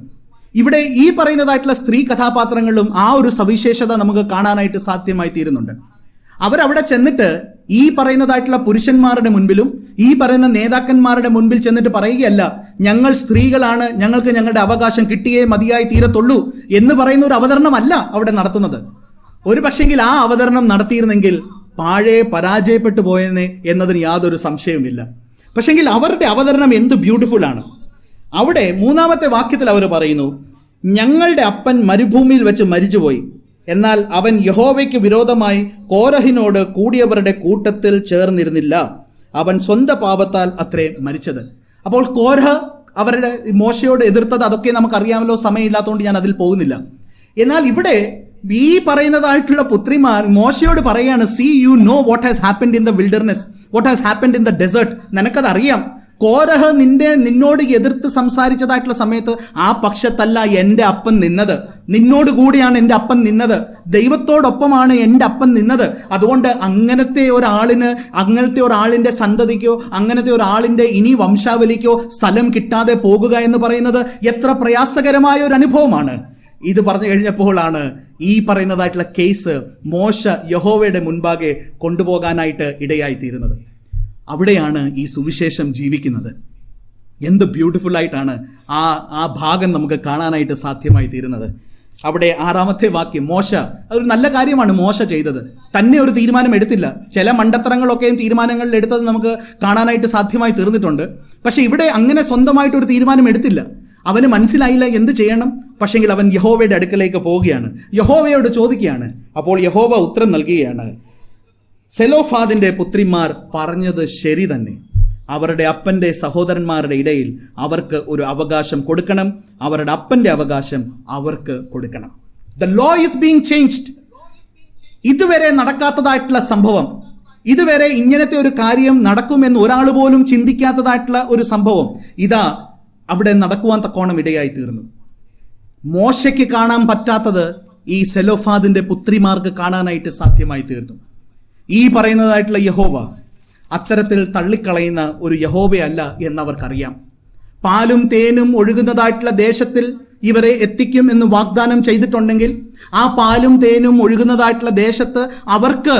ഇവിടെ ഈ പറയുന്നതായിട്ടുള്ള സ്ത്രീ കഥാപാത്രങ്ങളിലും ആ ഒരു സവിശേഷത നമുക്ക് കാണാനായിട്ട് സാധ്യമായി തീരുന്നുണ്ട്. അവരവിടെ ചെന്നിട്ട് ഈ പറയുന്നതായിട്ടുള്ള പുരുഷന്മാരുടെ മുൻപിലും ഈ പറയുന്ന നേതാക്കന്മാരുടെ മുൻപിൽ ചെന്നിട്ട് പറയുകയല്ല, ഞങ്ങൾ സ്ത്രീകളാണ്, ഞങ്ങൾക്ക് ഞങ്ങളുടെ അവകാശം കിട്ടിയേ മതിയായി തീരത്തുള്ളൂ എന്ന് പറയുന്ന ഒരു അവതരണമല്ല അവിടെ നടത്തുന്നത്. ഒരു പക്ഷെങ്കിൽ ആ അവതരണം നടത്തിയിരുന്നെങ്കിൽ പാഴെ പരാജയപ്പെട്ടു പോയെന്ന് എന്നതിന് യാതൊരു സംശയവുമില്ല. പക്ഷെങ്കിൽ അവരുടെ അവതരണം എന്ത് ബ്യൂട്ടിഫുൾ ആണ്. അവിടെ 3-ാമത്തെ വാക്യത്തിൽ അവർ പറയുന്നു, ഞങ്ങളുടെ അപ്പൻ മരുഭൂമിയിൽ വെച്ച് മരിച്ചുപോയി, എന്നാൽ അവൻ യഹോവയ്ക്ക് വിരോധമായി കോരഹിനോട് കൂടിയവരുടെ കൂട്ടത്തിൽ ചേർന്നിരുന്നില്ല, അവൻ സ്വന്തം പാപത്താൽ അത്രേ മരിച്ചത്. അപ്പോൾ കോരഹ് അവരുടെ മോശയോട് എതിർത്തത് അതൊക്കെ നമുക്കറിയാമല്ലോ, സമയമില്ലാത്തതുകൊണ്ട് ഞാൻ അതിൽ പോകുന്നില്ല. എന്നാൽ ഇവിടെ ഈ പറയുന്നതായിട്ടുള്ള പുത്രിമാർ മോശയോട് പറയാണ്, see you know what has happened in the wilderness, what has happened in the desert. നിനക്കത് അറിയാം, കോരഹ് നിന്നോട് എതിർത്ത് സംസാരിച്ചതായിട്ടുള്ള സമയത്ത് ആ പക്ഷത്തല്ല എൻ്റെ അപ്പൻ നിന്നത്, നിന്നോട് കൂടിയാണ് എൻ്റെ അപ്പൻ നിന്നത്, ദൈവത്തോടൊപ്പമാണ് എൻ്റെ അപ്പൻ നിന്നത്. അതുകൊണ്ട് അങ്ങനത്തെ ഒരാളിൻ്റെ സന്തതിക്കോ അങ്ങനത്തെ ഒരാളിൻ്റെ ഇനി വംശാവലിക്കോ സ്ഥലം കിട്ടാതെ പോകുക എന്ന് പറയുന്നത് എത്ര പ്രയാസകരമായ ഒരു അനുഭവമാണ്. ഇത് പറഞ്ഞു കഴിഞ്ഞപ്പോഴാണ് ഈ പറയുന്നതായിട്ടുള്ള കേസ് മോശ യഹോവയുടെ മുൻപാകെ കൊണ്ടുപോകാനായിട്ട് ഇടയായിത്തീരുന്നത്. അവിടെയാണ് ഈ സുവിശേഷം ജീവിക്കുന്നത്. എന്ത് ബ്യൂട്ടിഫുൾ ആയിട്ടാണ് ആ ഭാഗം നമുക്ക് കാണാനായിട്ട് സാധ്യമായി തീരുന്നത്. അവിടെ 6-ാമത്തെ വാക്യം, മോശ, അതൊരു നല്ല കാര്യമാണ് മോശ ചെയ്തത്. തന്നെ ഒരു തീരുമാനം എടുത്തില്ല. ചില മണ്ടത്തരങ്ങളൊക്കെയും തീരുമാനങ്ങളിൽ എടുത്തത് നമുക്ക് കാണാനായിട്ട് സാധ്യമായി തീർന്നിട്ടുണ്ട്. പക്ഷെ ഇവിടെ അങ്ങനെ സ്വന്തമായിട്ടൊരു തീരുമാനം എടുത്തില്ല. അവന് മനസ്സിലായില്ല എന്ത് ചെയ്യണം. പക്ഷെങ്കിൽ അവൻ യഹോവയുടെ അടുക്കലേക്ക് പോവുകയാണ്, യഹോവയോട് ചോദിക്കുകയാണ്. അപ്പോൾ യഹോവ ഉത്തരം നൽകുകയാണ്, സെലോഫാദിന്റെ പുത്രിമാർ പറഞ്ഞത് ശരി തന്നെ, അവരുടെ അപ്പൻ്റെ സഹോദരന്മാരുടെ ഇടയിൽ അവർക്ക് ഒരു അവകാശം കൊടുക്കണം, അവരുടെ അപ്പൻ്റെ അവകാശം അവർക്ക് കൊടുക്കണം. The law is being changed. ഇതുവരെ നടക്കാത്തതായിട്ടുള്ള സംഭവം, ഇതുവരെ ഇങ്ങനത്തെ ഒരു കാര്യം നടക്കുമെന്ന് ഒരാൾ പോലും ചിന്തിക്കാത്തതായിട്ടുള്ള ഒരു സംഭവം ഇതാ അവിടെ നടക്കുവാൻ തക്കോണം ഇടയായി തീർന്നു. മോശയ്ക്ക് കാണാൻ പറ്റാത്തത് ഈ സെലോഫാദിന്റെ പുത്രിമാർക്ക് കാണാനായിട്ട് സാധ്യമായി തീർന്നു. ഈ പറയുന്നതായിട്ടുള്ള യഹോവ അത്തരത്തിൽ തള്ളിക്കളയുന്ന ഒരു യഹോവയല്ല എന്നവർക്കറിയാം. പാലും തേനും ഒഴുകുന്നതായിട്ടുള്ള ദേശത്തിൽ ഇവരെ എത്തിക്കും എന്ന് വാഗ്ദാനം ചെയ്തിട്ടുണ്ടെങ്കിൽ ആ പാലും തേനും ഒഴുകുന്നതായിട്ടുള്ള ദേശത്ത് അവർക്ക്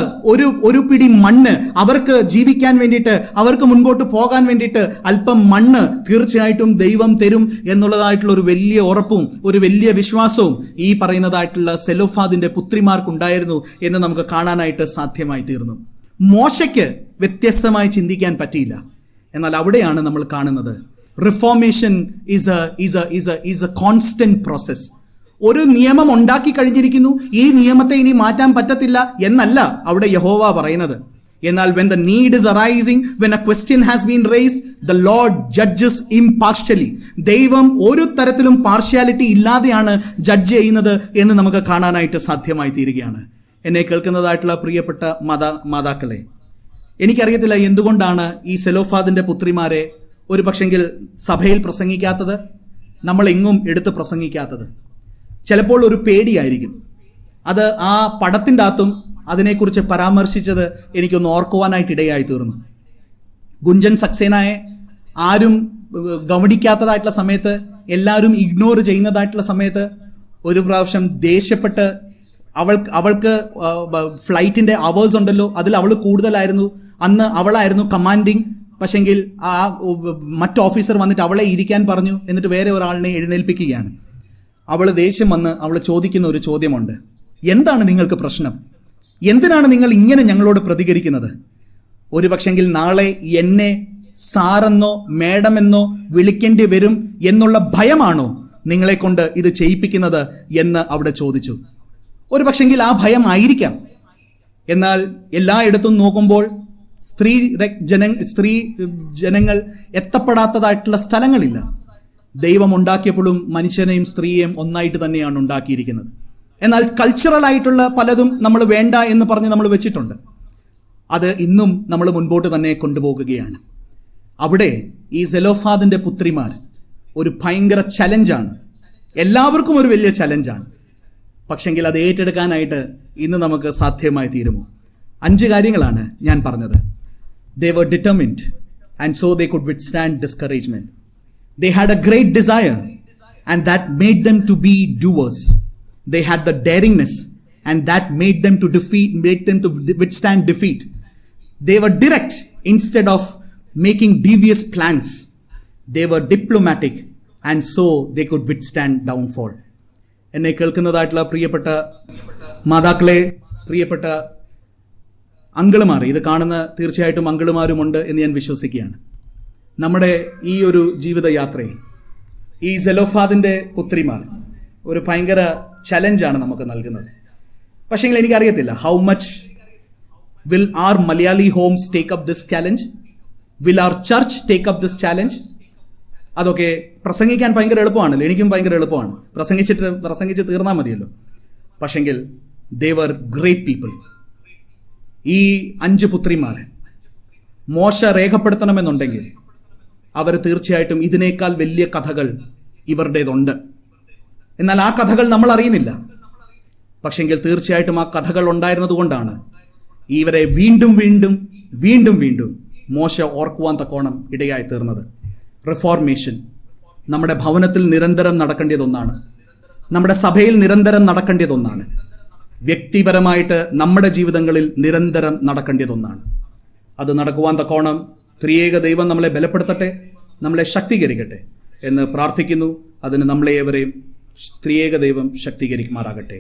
ഒരു പിടി മണ്ണ്, അവർക്ക് ജീവിക്കാൻ വേണ്ടിയിട്ട്, അവർക്ക് മുൻപോട്ട് പോകാൻ വേണ്ടിയിട്ട് അല്പം മണ്ണ് തീർച്ചയായിട്ടും ദൈവം തരും എന്നുള്ളതായിട്ടുള്ള ഒരു വലിയ ഉറപ്പും ഒരു വലിയ വിശ്വാസവും ഈ പറയുന്നതായിട്ടുള്ള സെലോഫാദിന്റെ പുത്രിമാർക്കുണ്ടായിരുന്നു എന്ന് നമുക്ക് കാണാനായിട്ട് സാധ്യമായി തീർന്നു. മോശയ്ക്ക് വ്യത്യസ്തമായി ചിന്തിക്കാൻ പറ്റിയില്ല. എന്നാൽ അവിടെയാണ് നമ്മൾ കാണുന്നത് reformation is A constant process. ഒരു നിയമം ഉണ്ടാക്കി കഴിഞ്ഞിരിക്കുന്നു, ഈ നിയമത്തെ ഇനി മാറ്റാൻ പറ്റത്തില്ല എന്നല്ല അവിടെ യഹോവ പറയുന്നത്. എന്നാൽ when the need is arising, when a question has been raised, the Lord judges impartially. ദൈവം ഒരു തരത്തിലും പാർഷ്യാലിറ്റി ഇല്ലാതെയാണ് ജഡ്ജ് ചെയ്യുന്നത് എന്ന് നമുക്ക് കാണാനായിട്ട് സാധ്യമായി തീരുകയാണ്. എന്നെ കേൾക്കുന്നതായിട്ടുള്ള പ്രിയപ്പെട്ട മാതാക്കളെ, എനിക്കറിയത്തില്ല എന്തുകൊണ്ടാണ് ഈ സെലോഫാദിന്റെ പുത്രിമാരെ ഒരു പക്ഷെങ്കിൽ സഭയിൽ പ്രസംഗിക്കാത്തത്, നമ്മളെങ്ങും എടുത്ത് പ്രസംഗിക്കാത്തത്. ചിലപ്പോൾ ഒരു പേടിയായിരിക്കും. അത് ആ പടത്തിൻ്റെ അകത്തും അതിനെക്കുറിച്ച് പരാമർശിച്ചത് എനിക്കൊന്ന് ഓർക്കുവാനായിട്ട് ഇടയായി തീർന്നു. ഗുഞ്ചൻ സക്സേനയെ ആരും ഗവനിക്കാത്തതായിട്ടുള്ള സമയത്ത്, എല്ലാവരും ഇഗ്നോർ ചെയ്യുന്നതായിട്ടുള്ള സമയത്ത് ഒരു പ്രാവശ്യം ദേഷ്യപ്പെട്ട് അവൾക്ക് ഫ്ലൈറ്റിൻ്റെ അവേഴ്സ് ഉണ്ടല്ലോ, അതിൽ അവൾ കൂടുതലായിരുന്നു. അന്ന് അവളായിരുന്നു കമാൻഡിങ്. പക്ഷെങ്കിൽ ആ മറ്റ് ഓഫീസർ വന്നിട്ട് അവളെ ഇരിക്കാൻ പറഞ്ഞു. എന്നിട്ട് വേറെ ഒരാളിനെ എഴുന്നേൽപ്പിക്കുകയാണ്. അവൾ ദേഷ്യം വന്ന് അവൾ ചോദിക്കുന്ന ഒരു ചോദ്യമുണ്ട്. എന്താണ് നിങ്ങൾക്ക് പ്രശ്നം? എന്തിനാണ് നിങ്ങൾ ഇങ്ങനെ ഞങ്ങളോട് പ്രതികരിക്കുന്നത്? ഒരു പക്ഷെങ്കിൽ നാളെ എന്നെ സാറെന്നോ മേഡമെന്നോ വിളിക്കേണ്ടി വരും എന്നുള്ള ഭയമാണോ നിങ്ങളെ കൊണ്ട് ഇത് ചെയ്യിപ്പിക്കുന്നത് എന്ന് അവിടെ ചോദിച്ചു. ഒരു പക്ഷെങ്കിൽ ആ ഭയം ആയിരിക്കാം. എന്നാൽ എല്ലായിടത്തും നോക്കുമ്പോൾ സ്ത്രീ ജനങ്ങൾ എത്തപ്പെടാത്തതായിട്ടുള്ള സ്ഥലങ്ങളില്ല. ദൈവം ഉണ്ടാക്കിയപ്പോഴും മനുഷ്യനെയും സ്ത്രീയെയും ഒന്നായിട്ട് തന്നെയാണ് ഉണ്ടാക്കിയിരിക്കുന്നത്. എന്നാൽ കൾച്ചറൽ ആയിട്ടുള്ള പലതും നമ്മൾ വേണ്ട എന്ന് പറഞ്ഞ് നമ്മൾ വെച്ചിട്ടുണ്ട്. അത് ഇന്നും നമ്മൾ മുൻപോട്ട് തന്നെ കൊണ്ടുപോകുകയാണ്. അവിടെ ഈ സെലോഫാദിൻ്റെ പുത്രിമാർ ഒരു ഭയങ്കര ചലഞ്ചാണ്. എല്ലാവർക്കും ഒരു വലിയ ചലഞ്ചാണ്. പക്ഷെങ്കിൽ അത് ഏറ്റെടുക്കാനായിട്ട് ഇന്ന് നമുക്ക് സാധ്യമായി തീരുമോ? 5 കാര്യങ്ങളാണ് ഞാൻ പറഞ്ഞത്. They were determined and so they could withstand discouragement. They had a great desire and that made them to be doers. They had the daringness and that made them to withstand defeat. They were direct instead of making devious plans. They were diplomatic and so they could withstand downfall. എന്നെ കേൾക്കുന്നതായിട്ടുള്ള പ്രിയപ്പെട്ട മാതാക്കളെ, പ്രിയപ്പെട്ട അങ്കിളുമാർ, ഇത് കാണുന്ന തീർച്ചയായിട്ടും അങ്കിളുമാരുമുണ്ട് എന്ന് ഞാൻ വിശ്വസിക്കുകയാണ്. നമ്മുടെ ഈ ഒരു ജീവിതയാത്രയിൽ ഈ സെലോഫാദിൻ്റെ പുത്രിമാർ ഒരു ഭയങ്കര ചലഞ്ചാണ് നമുക്ക് നൽകുന്നത്. പക്ഷേങ്കിൽ എനിക്കറിയത്തില്ല, how much will our Malayali homes take up this challenge? Will our church take up this challenge? അതൊക്കെ പ്രസംഗിക്കാൻ ഭയങ്കര എളുപ്പമാണല്ലോ, എനിക്കും ഭയങ്കര എളുപ്പമാണ്. പ്രസംഗിച്ച് തീർന്നാൽ മതിയല്ലോ. പക്ഷെങ്കിൽ ദേ വർ ഗ്രേറ്റ് പീപ്പിൾ. ഈ 5 പുത്രിമാർ മോശ രേഖപ്പെടുത്തണമെന്നുണ്ടെങ്കിൽ അവർ തീർച്ചയായിട്ടും ഇതിനേക്കാൾ വലിയ കഥകൾ ഇവരുടേതുണ്ട്. എന്നാൽ ആ കഥകൾ നമ്മൾ അറിയുന്നില്ല. പക്ഷെങ്കിൽ തീർച്ചയായിട്ടും ആ കഥകൾ ഉണ്ടായിരുന്നത് കൊണ്ടാണ് ഇവരെ വീണ്ടും വീണ്ടും വീണ്ടും വീണ്ടും മോശ ഓർക്കുവാൻ തക്കോണം ഇടയായി തീർന്നത്. റിഫോർമേഷൻ നമ്മുടെ ഭവനത്തിൽ നിരന്തരം നടക്കേണ്ടതൊന്നാണ്. നമ്മുടെ സഭയിൽ നിരന്തരം നടക്കേണ്ടതൊന്നാണ്. വ്യക്തിപരമായിട്ട് നമ്മുടെ ജീവിതങ്ങളിൽ നിരന്തരം നടക്കേണ്ടതൊന്നാണ്. അത് നടക്കുവാൻ തക്കോണം ത്രിയേക ദൈവം നമ്മളെ ബലപ്പെടുത്തട്ടെ, നമ്മളെ ശക്തീകരിക്കട്ടെ എന്ന് പ്രാർത്ഥിക്കുന്നു. അതിന് നമ്മളെ ഏവരെയും ത്രിയേക ദൈവം ശക്തീകരിക്കുമാറാകട്ടെ.